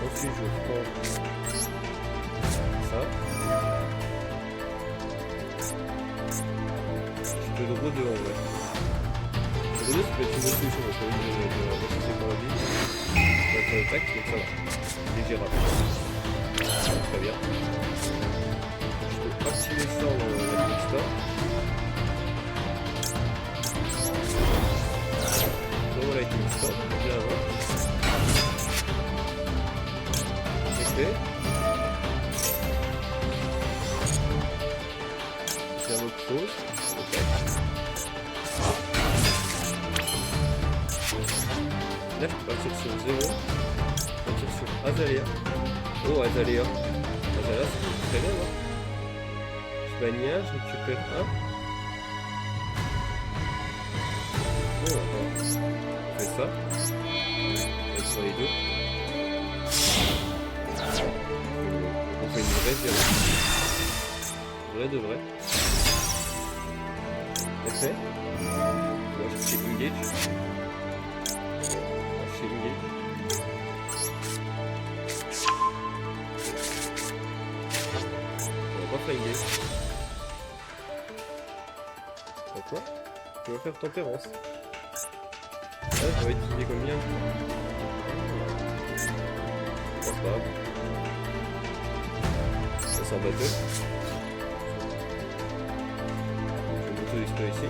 Ensuite, je prends ça. Je peux le redonner en vrai. Le redonner, ça peut être une autre solution parce que c'est pas la vie. On va faire le tac, donc ça va. Léger rapide. Très bien. Je peux activer ça dans la Quick Store. Dans la Quick Store, bien avant. C'est fait. Je vais faire l'autre chose. Là, je peux partir sur 0. Je peux partir sur Azalea. Oh, Azalea. Azalea, c'est très bien, hein. Je bannière, je récupère un. Oh, attends. On fait ça. On va sur les deux. On fait une vraie 0. Vrai de vrai. C'est fait. On va chercher Engage. On va chercher Engage. On va pas faire Engage. Pourquoi? Je vais faire Tempérance. Là, je vais utiliser combien? C'est pas grave. Ça s'en battait. Je vais m'auto-détruire ici.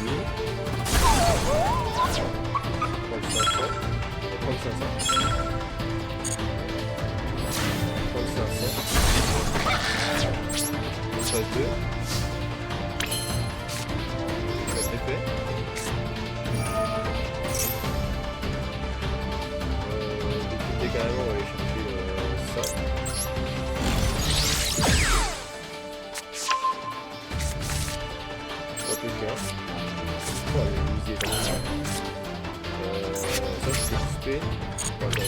1000. On va prendre 500. On va prendre 500. 500. On passe 2. Ça c'est fait. D'équiper carrément, on va aller chercher ça. On va tout faire. On va aller viser comme ça. Ça c'est XP. Voilà.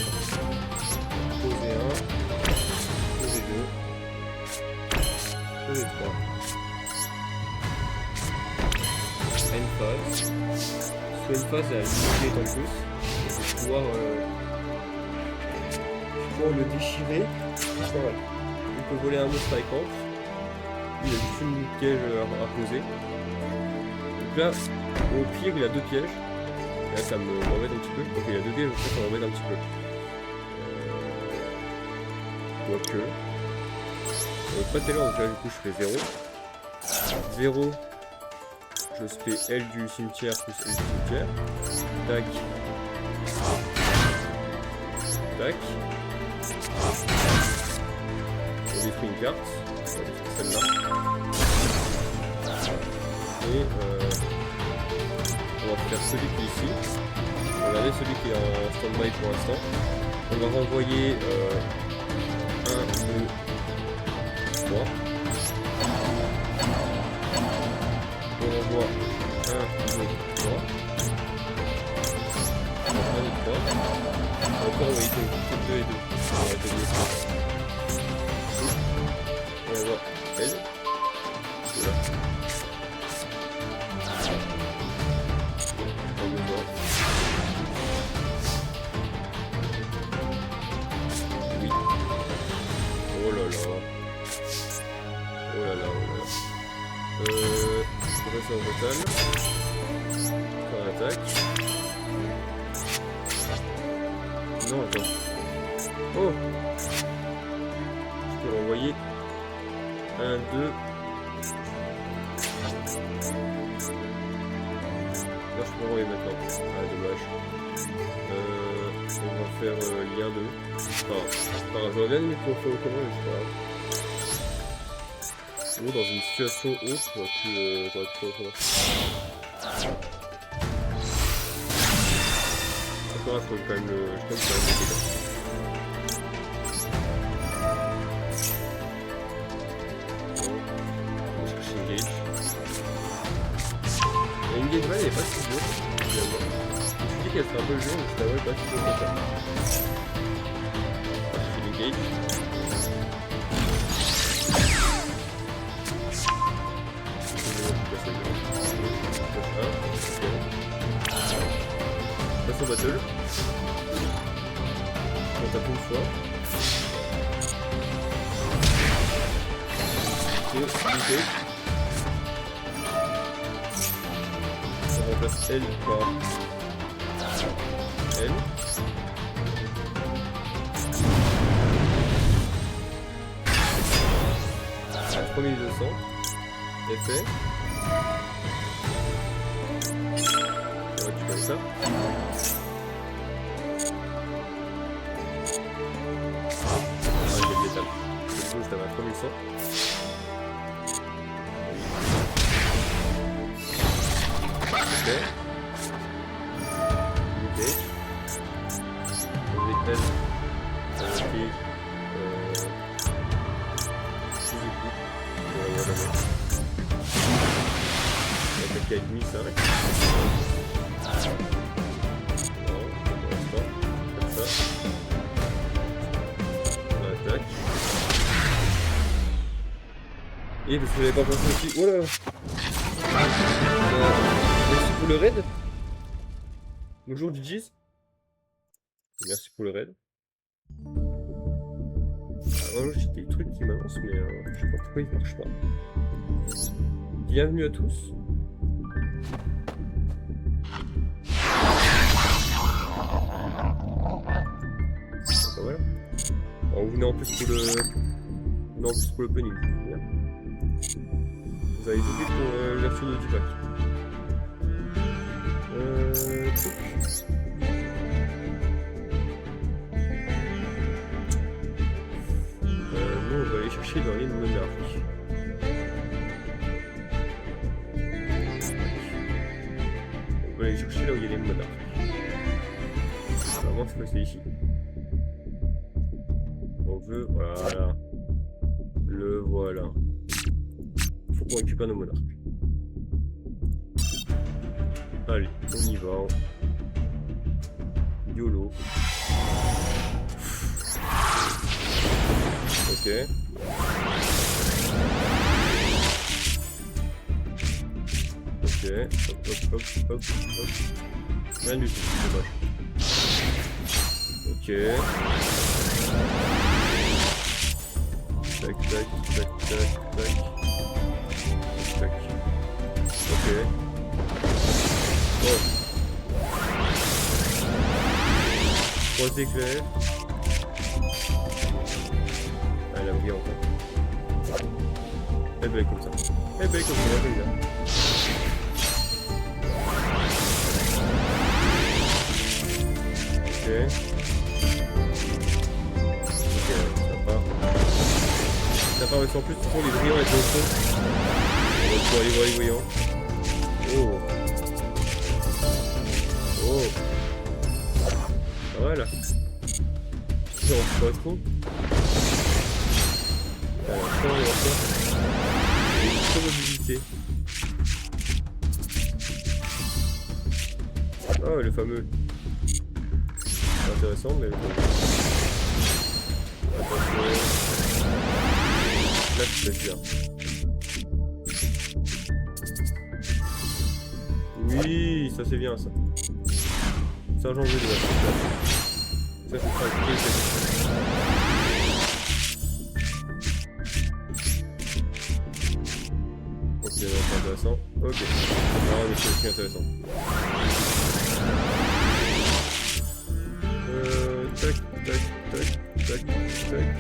Poser 1. Poser 2. Poser 3. Une phase. Soit une phase à l'unité en plus. Et je vais pouvoir le déchirer. C'est pas mal. Il peut voler un autre strike out. Il a juste une piège à poser. Donc là, au pire, il a 2 pièges. Et là, ça m'embête un petit peu. Donc il a 2 pièges, donc ça m'embête un petit peu. Quoique. Pas tellement, donc là, du coup, je fais 0. 0. Je fais L du cimetière plus L du cimetière. Tac. Tac. On détruit une carte. On va détruire celle-là. Et on va faire celui qui est ici. Regardez celui qui est en stand-by pour l'instant. On va renvoyer 1, 2, 3. On envoie 1, 2, 3. 1, 2, 3. Encore on va y 2 et 2. On va tenir ça. On envoie L. C'est là. On le voit. Oui. Oh là là. Oh là là, oh là là. Je reste en total. Faire attaque. Non, attends. Oh! Je peux renvoyer 1, 2. Là, je peux renvoyer maintenant. Ah, dommage. On va faire lien 2. Enfin, j'aurais bien aimé qu'on fait autrement, mais c'est pas grave. Ou dans une situation autre, j'aurais pu encore, il faut quand même le dégâts. On va chercher Engage. Et Engage Van, elle est pas si dure, finalement. Je me suis dit qu'elle serait un peu dure, mais finalement, elle est pas si dure que ça. On va chercher l'Engage. Passe au battle. On tape une fois. Ok, l'idée. On remplace L par L. À 3200. Effet. On va récupérer ça. J'ai le détail. Du coup, ça va à 3100. Ok. Engage. Avec L. Avec attaquer avec lui, ça arrête. Non, pour l'instant, comme ça. On attaque. Et parce que j'avais pas pensé aussi. Oh là. Merci pour le raid. Bonjour DJs. Merci pour le raid. Alors j'ai des trucs qui m'avancent mais je sais pas pourquoi ils marchent pas. Bienvenue à tous. Ah, voilà. Alors, vous venez en plus pour le... Non, en plus pour l'opening. Vous avez tout fait pour l'ouverture de Tupac. Non, on va aller chercher dans les monarchies. On va aller chercher là où il y a les monarchies. Vraiment, c'est passé ici. On veut, voilà. Le voilà. Faut qu'on récupère nos monarques. Allez, on y va. YOLO. Ok. Ok. Hop, hop, hop, hop, hop. Rien du tout, c'est dommage. Ok. Tac, tac, tac, tac, tac. Tac. Ok. Oh. 3 éclairs. Elle a oublié encore. Elle est belle comme ça. Elle est belle comme ça, j'aime bien. Ok. Ça part aussi en plus, ce sont les brillants avec le fond. On va pouvoir aller voir les brillants. Oh. Oh. Voilà. Ça on pas trop. Alors, ça on va faire. Une probabilité. Oh le fameux. C'est intéressant mais... Attention. Là tu fais bien. Oui, ça c'est bien ça. Ça j'en veux de là. Ça c'est très cool. Ok, c'est intéressant. Ok. Non mais c'est aussi intéressant. Tac, tac, tac, tac, tac,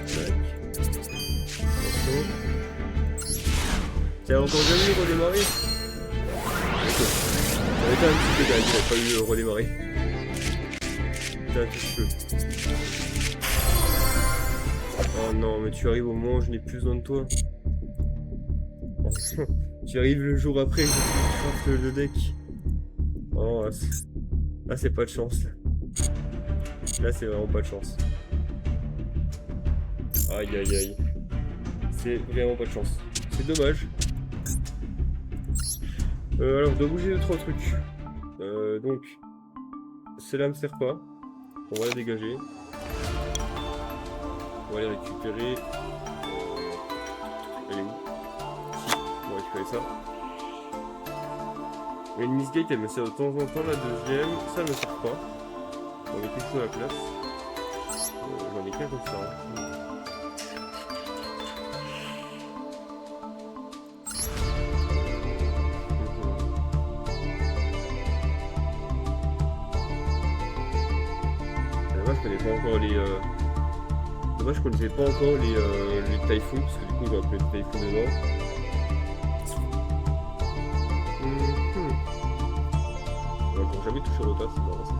tac. T'as encore jamais eu redémarrer? Écoute, j'avais été un petit peu quand il n'a pas eu redémarrer. Putain, que je peux. Oh non, mais tu arrives au moment où je n'ai plus besoin de toi. J'arrive le jour après, je craft le deck. Oh, là c'est pas de chance. Là c'est vraiment pas de chance. Aïe aïe aïe. C'est vraiment pas de chance. C'est dommage. Alors je dois bouger 2-3 trucs. Donc celle-là me sert pas. On va la dégager. On va aller récupérer. Elle est où? Si, on va récupérer ça. Mais une Miss Gate elle me sert de temps en temps, la deuxième, ça me sert pas. On met quelque chose à la place. J'en ai qu'un comme ça. Hein. Dommage, je connais pas encore les. Dommage, je connaissais pas encore les Typhoons, parce que du coup, j'aurais pu mettre Typhoon dedans. On va encore jamais toucher Rota, c'est marrant ça.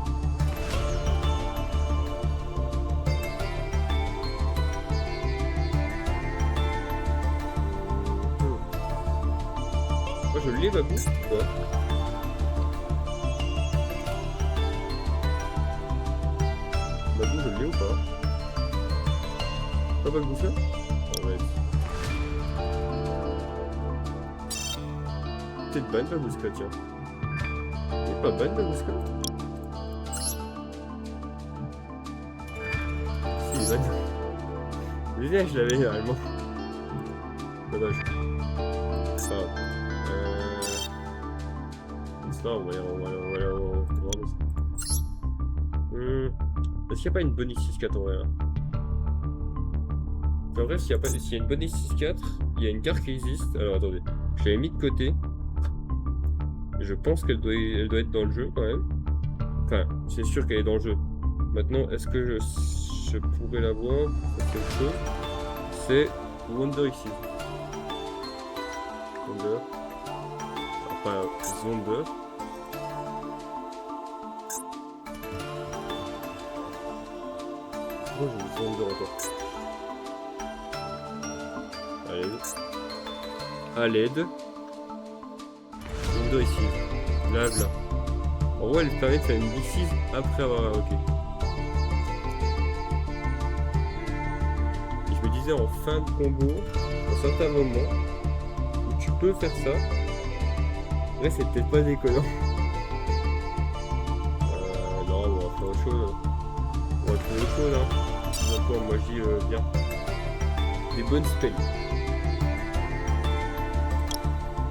Moi, je l'ai, ma bouche, ou quoi? Babou, je l'ai ou pas? Pas Babou ça? Ouais. Peut-être ban Babouska, tiens. Il est pas ban Babouska? Si, il est ban. Je l'avais normalement. Dommage. C'est pas grave. C'est pas grave, on va voir ça. Est-ce qu'il n'y a pas une bonne 6-4 en vrai là? En vrai, s'il y a une bonne 6-4, il y a une carte qui existe. Alors attendez, je l'avais mis de côté. Je pense qu'elle doit être dans le jeu quand même. Enfin, c'est sûr qu'elle est dans le jeu. Maintenant, est-ce que je pourrais la voir? C'est autre chose. C'est Wonder ici. Wonder. Enfin, Wonder. Oh, j'ai une Wonder encore. À l'aide. Wonder ici. Là. En vrai, elle permet de faire une D6 après avoir. Ok. Et je me disais en fin de combo, à un certain moment, où tu peux faire ça. Là, c'est peut-être pas déconnant. Non, on va faire autre chose. On va trouver autre chose, hein. D'accord, moi je dis bien. Des bonnes spells.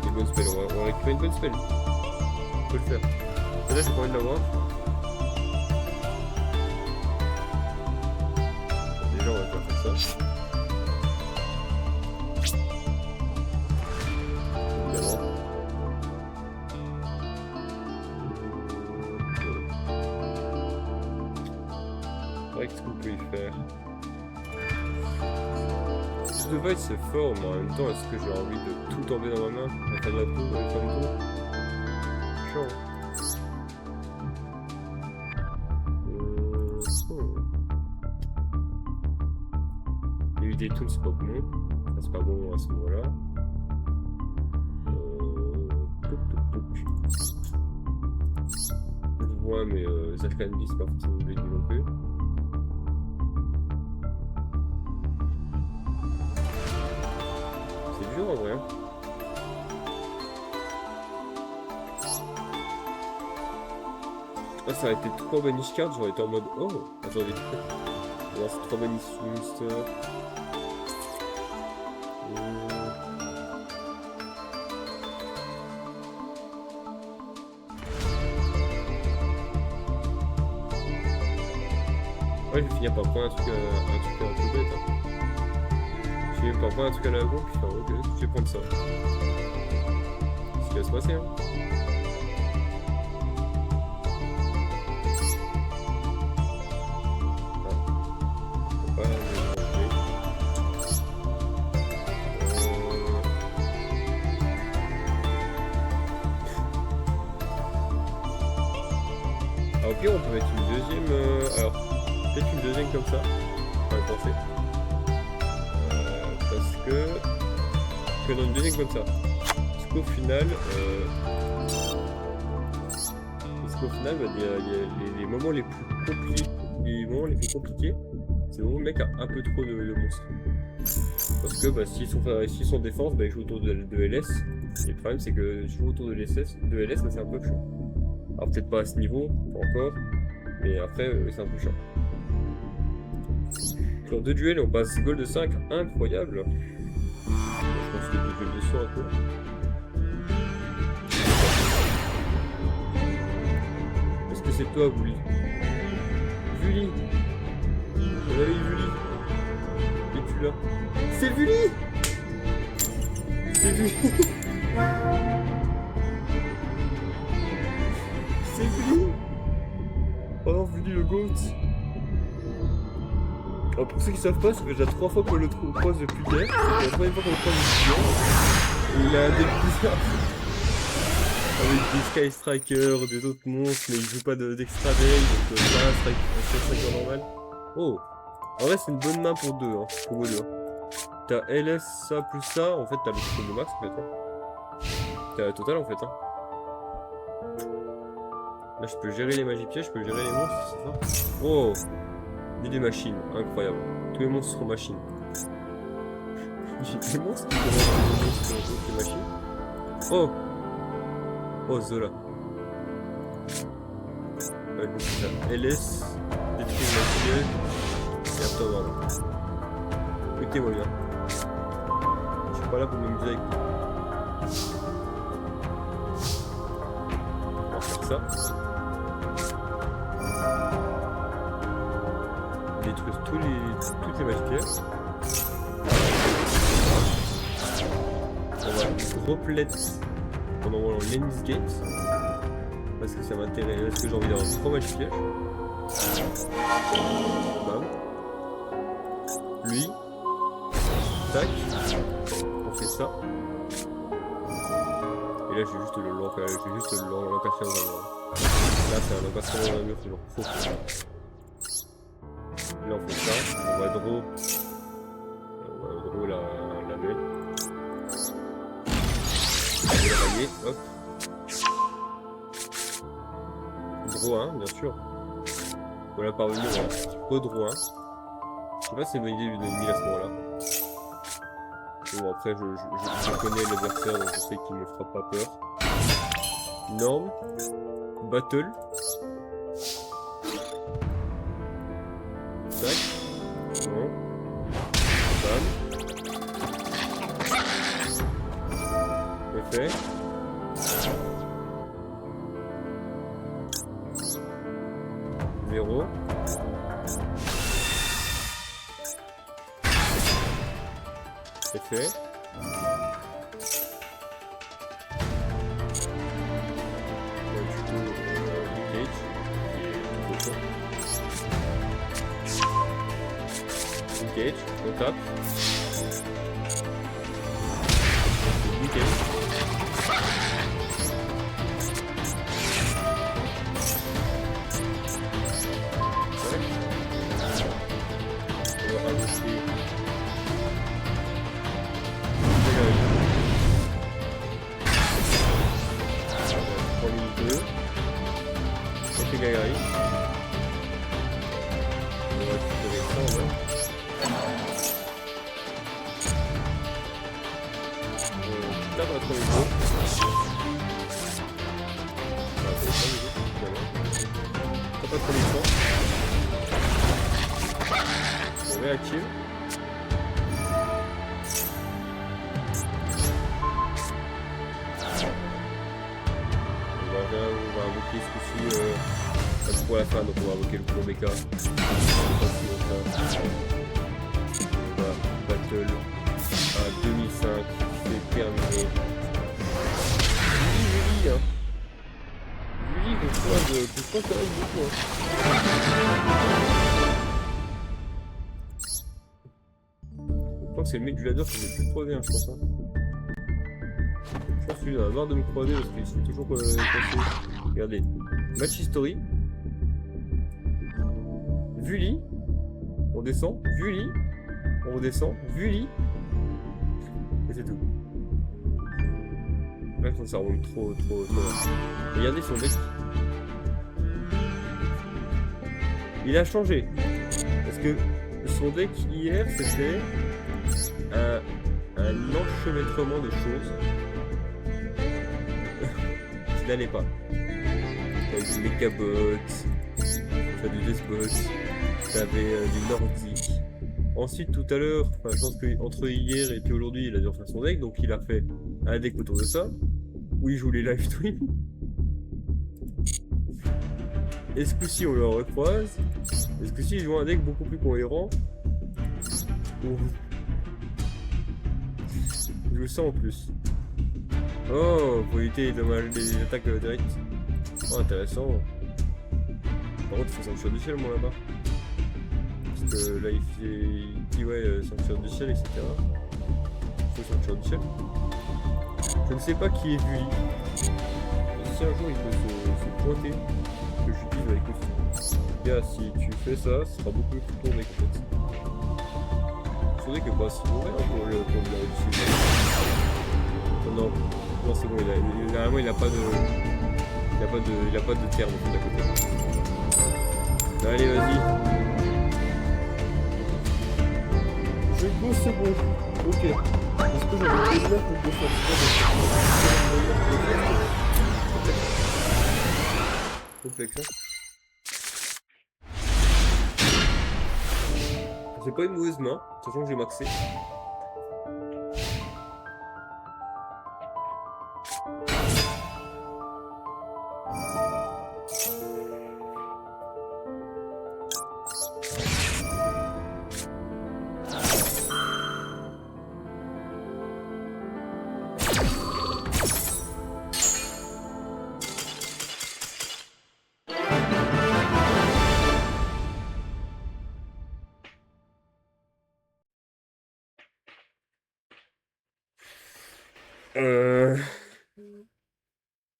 Des bonnes spells, on va récupérer une bonne spell. On peut le faire. Celle-là, j'ai pas envie de l'avoir. Déjà, on va faire ça. Évidemment. Qu'est-ce qu'on peut y faire? Ce device c'est fort, mais en même temps, est-ce que j'ai envie de tout tomber dans ma main? Avec un atout, avec un tour? Chiant. Il y a eu des toons, c'est pas bon. Enfin, c'est pas bon à ce moment-là. Je vois, mais Zachary c'est pas forcément obligé non plus. C'est dur en vrai. Ah, ça aurait été 3 banish cards, j'aurais été en mode oh, attendez. Non, c'est 3 banish monster. Ouais, je vais finir par prendre un truc un peu bête. Hein. Je vais par prendre un truc à la banque, puis faire ok, je vais prendre ça. C'est ce qui va se passer, hein. Au pire, on peut mettre une deuxième. Alors, peut-être une deuxième comme ça. Enfin, penser. Parce que. Une deuxième comme ça. Est-ce qu'au final, bah, les moments les plus compliqués, c'est vraiment le mec a un peu trop de monstres. Parce que bah, s'ils sont en défense, bah, ils jouent autour de LS. Et le problème c'est que jouer autour de LS, bah, c'est un peu chiant. Alors peut-être pas à ce niveau, pas encore, mais après c'est un peu chiant. Sur 2 duels, on passe gold de 5, incroyable. Je pense que 2 duels de soin un peu. Est-ce que c'est toi, Vully? Vully! On avait Vully! Es-tu là? C'est Vully! C'est Vully! C'est Vully! Oh non, Vully le GOAT! Alors pour ceux qui savent pas, c'est déjà 3 fois qu'on le croise depuis hier. C'est la première fois qu'on le croise depuis hier. Et il a un deck bizarre. Avec des Sky Strikers, des autres monstres, mais il joue pas d'extra deck, donc pas un Striker normal. Oh! En vrai, c'est une bonne main pour 2, hein, pour vous 2. T'as LS, ça plus ça, en fait, t'as le combo max peut-être. T'as la totale en fait. Hein. Là, je peux gérer les magies pièges, je peux gérer les monstres, c'est ça? Oh! Des machines, incroyable. Tous les monstres sont machines. J'ai des monstres qui commencent des machines. Oh! Oh, Zola. Donc, t'as LS, détruire la piège, et Afterworld. Écoutez-moi bien. Je suis pas là pour m'amuser avec vous. On va faire ça. Détruire toutes les magies pièges. On va droplet en envoyant l'Ennis Gate. Parce que ça m'intéresse, parce que j'ai envie d'avoir 3 magies pièges. Bam. Lui. Tac. On fait ça. Et là j'ai juste le l'encastrer dans le... Là c'est un encastrer dans le mur, c'est genre faux. Là on fait ça, on va draw la belle. On va la railler, hop. Draw 1, bien sûr. Voilà, parvenu, voilà. Redraw 1. Je sais pas si c'est une bonne idée de lui à ce moment-là. Bon, après, je connais l'adversaire, donc je sais qu'il me fera pas peur. Norme. Battle. Tac. Bon. Bam. Fait. Zéro. C'est fait. Engage, on tape. Engage. On va rajouter. Gagari. On va récupérer ça en bas. On tape à 3 niveaux. Tape à 3 niveaux. On réactive. On va invoquer ce coup-ci pour la fin, donc on va invoquer le gros mecha. Voilà, battle à 2005, c'est terminé. Julie, hein. Julie, je crois que ça reste beaucoup. Hein. Je crois que c'est le mec du ladder qui veut plus croiser, hein, je pense. Hein. Je pense qu'il va avoir de me croiser parce qu'il se fait toujours passer. Regardez, match history. Vully, on descend, Vully, on redescend, Vully, et c'est tout. Ouais, ça remonte trop loin. Regardez son deck. Il a changé. Parce que son deck hier, c'était un enchevêtrement de choses qui n'allait pas. T'avais du Megabot, t'avais du Deathbot, t'avais du Nordique. Ensuite, tout à l'heure, enfin, je pense qu'entre hier et puis aujourd'hui, il a dû refaire son deck, donc il a fait un deck autour de ça, où il joue les live streams. Et ce coup-ci, on le recroise. Et ce coup-ci, il joue un deck beaucoup plus cohérent. Il joue ça en plus. Oh, pour éviter les attaques directes. Oh, intéressant. Par contre, il faut sanctuaire du ciel, moi, là-bas. Parce que là, il dit, ouais, sanctuaire du ciel, etc. Il faut sanctuaire du ciel. Je ne sais pas qui est Vully. Si un jour il peut se pointer, que j'utilise avec le fou. Gars, si tu fais ça, ce sera beaucoup plus tourné en fait. Son deck est pas si mauvais hein, pour le réussir. Non, c'est bon, généralement il a pas de. Il a pas de terme à côté. Allez, vas-y. Je go, c'est bon. Ok. Est-ce que j'aurais pu faire pour bosser complexe, hein. C'est pas une mauvaise main, sachant que j'ai maxé.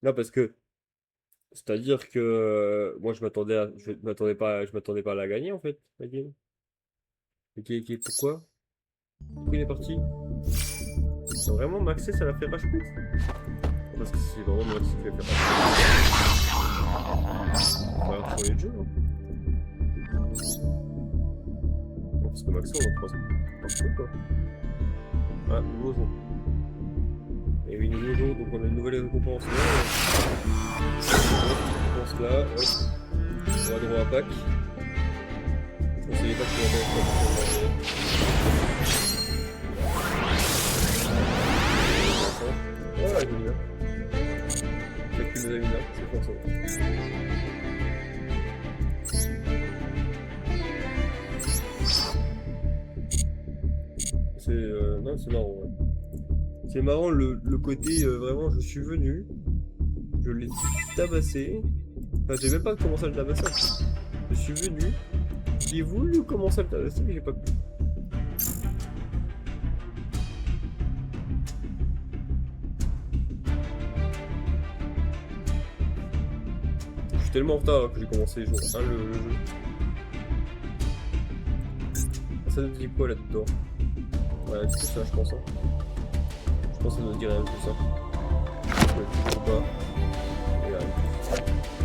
Non, parce que c'est-à-dire que moi je m'attendais pas à la gagner en fait, la game. Pourquoi? Pourquoi il est parti? C'est vraiment maxé, ça l'a fait rage quit? Parce que c'est vraiment maxé qui l'a fait rage quit. On va retrouver le jeu, hein. Non, parce que maxé on en croise partout quoi. Ah, nouveau jour. Et oui, nouveau jour, donc on a une nouvelle récompense là. Récompense là, hop. On va droit à Pâques. On sait pas qui va faire. Voilà, j'ai mis là. Avec une deuxième là, c'est pour ça. Non, c'est marrant, ouais. C'est marrant le côté vraiment je suis venu, je l'ai tabassé. Enfin j'ai même pas commencé à le tabasser. Je suis venu, j'ai voulu commencer à le tabasser mais j'ai pas pu. Je suis tellement en retard que j'ai commencé jour 1 le jeu. Ça nous dit quoi là-dedans? Ouais, c'est ça je pense. Hein. Je pense que ça nous dirait un peu ça. Ouais, toujours pas. Et là,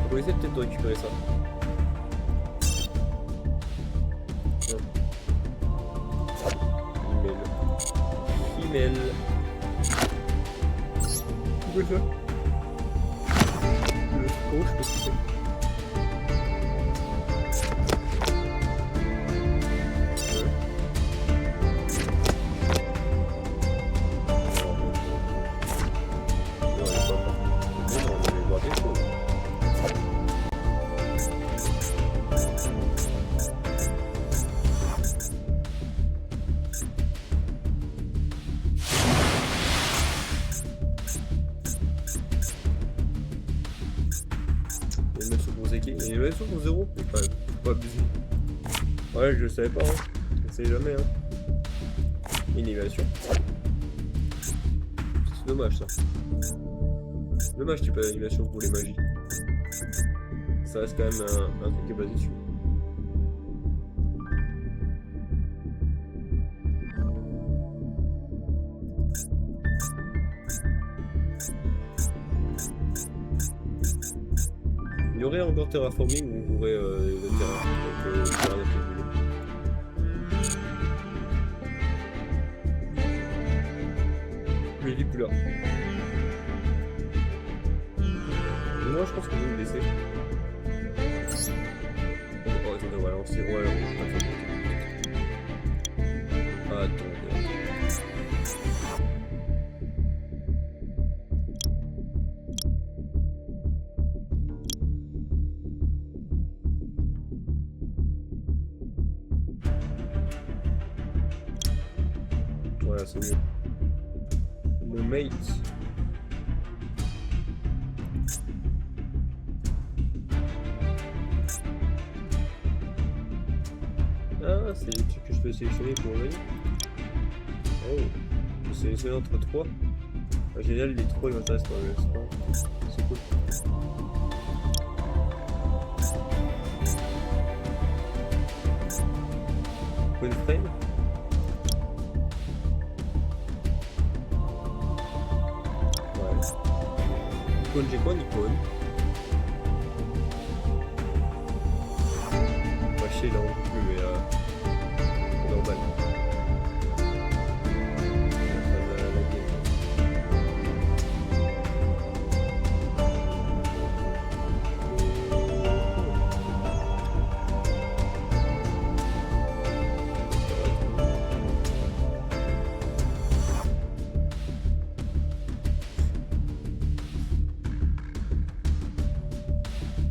on va essayer peut-être de récupérer ça. Email. Pourquoi ça? Le truc rouge, je peux se Il est sur 0. Enfin, faut pas abuser. Ouais, je le savais pas. Hein. Je sais jamais. Hein. Innovation. C'est dommage ça. Dommage qu'il n'y ait pas d'animation pour les magies. Ça reste quand même un truc qui est basé dessus. y aurait encore terraforming où on aurait le terrain. Donc, le terrain n'a plus brûlé. Mais il est plus là. Moi, je pense qu'on peut le laisser. Oh, attendez, on va lancer. Ouais, attendez. Voilà, c'est mieux. Mon mate. Ah, c'est les trucs que je peux sélectionner pour envoyer. Oh, je peux sélectionner entre 3. Ah, génial, les 3 ils m'intéressent pour l'instant. C'est cool. Coin frame. Ouais. Icône, j'ai quoi en icône? Lâcher là, on peut plus, mais c'est normal.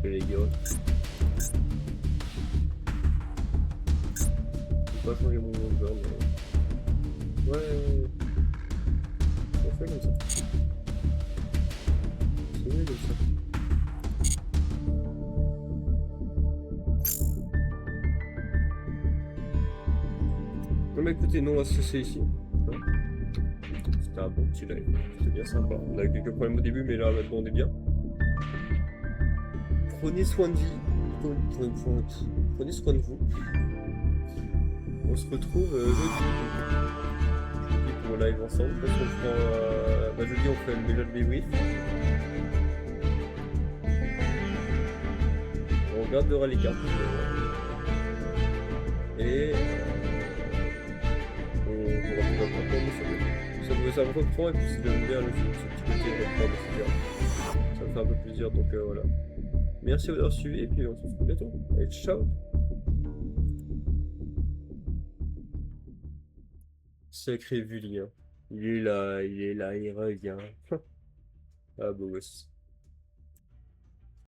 Les gars. Je vais pas changer mon genre, mais... Ouais. On fait comme ça. C'est mieux comme ça. Non mais écoutez, non, on va se laisser ici. C'était un bon petit live. C'était bien sympa. On a eu quelques problèmes au début, mais là maintenant on est bien. Prenez soin de vie. Prenez soin de vous. On se retrouve jeudi. Jeudi pour live ensemble. Je pense qu'on fera. Jeudi on fait le Melon Débrief. On regardera les cartes. Et on pourra plus apprendre sur le. Ça me reprend et puis si j'aime bien ce petit côté reprendre, etc. Ça me fait un peu plaisir donc voilà. Merci d'avoir suivi et puis on se retrouve bientôt. Allez, ciao! Sacré Vulien. Il est là, il revient. Ah beau gosse.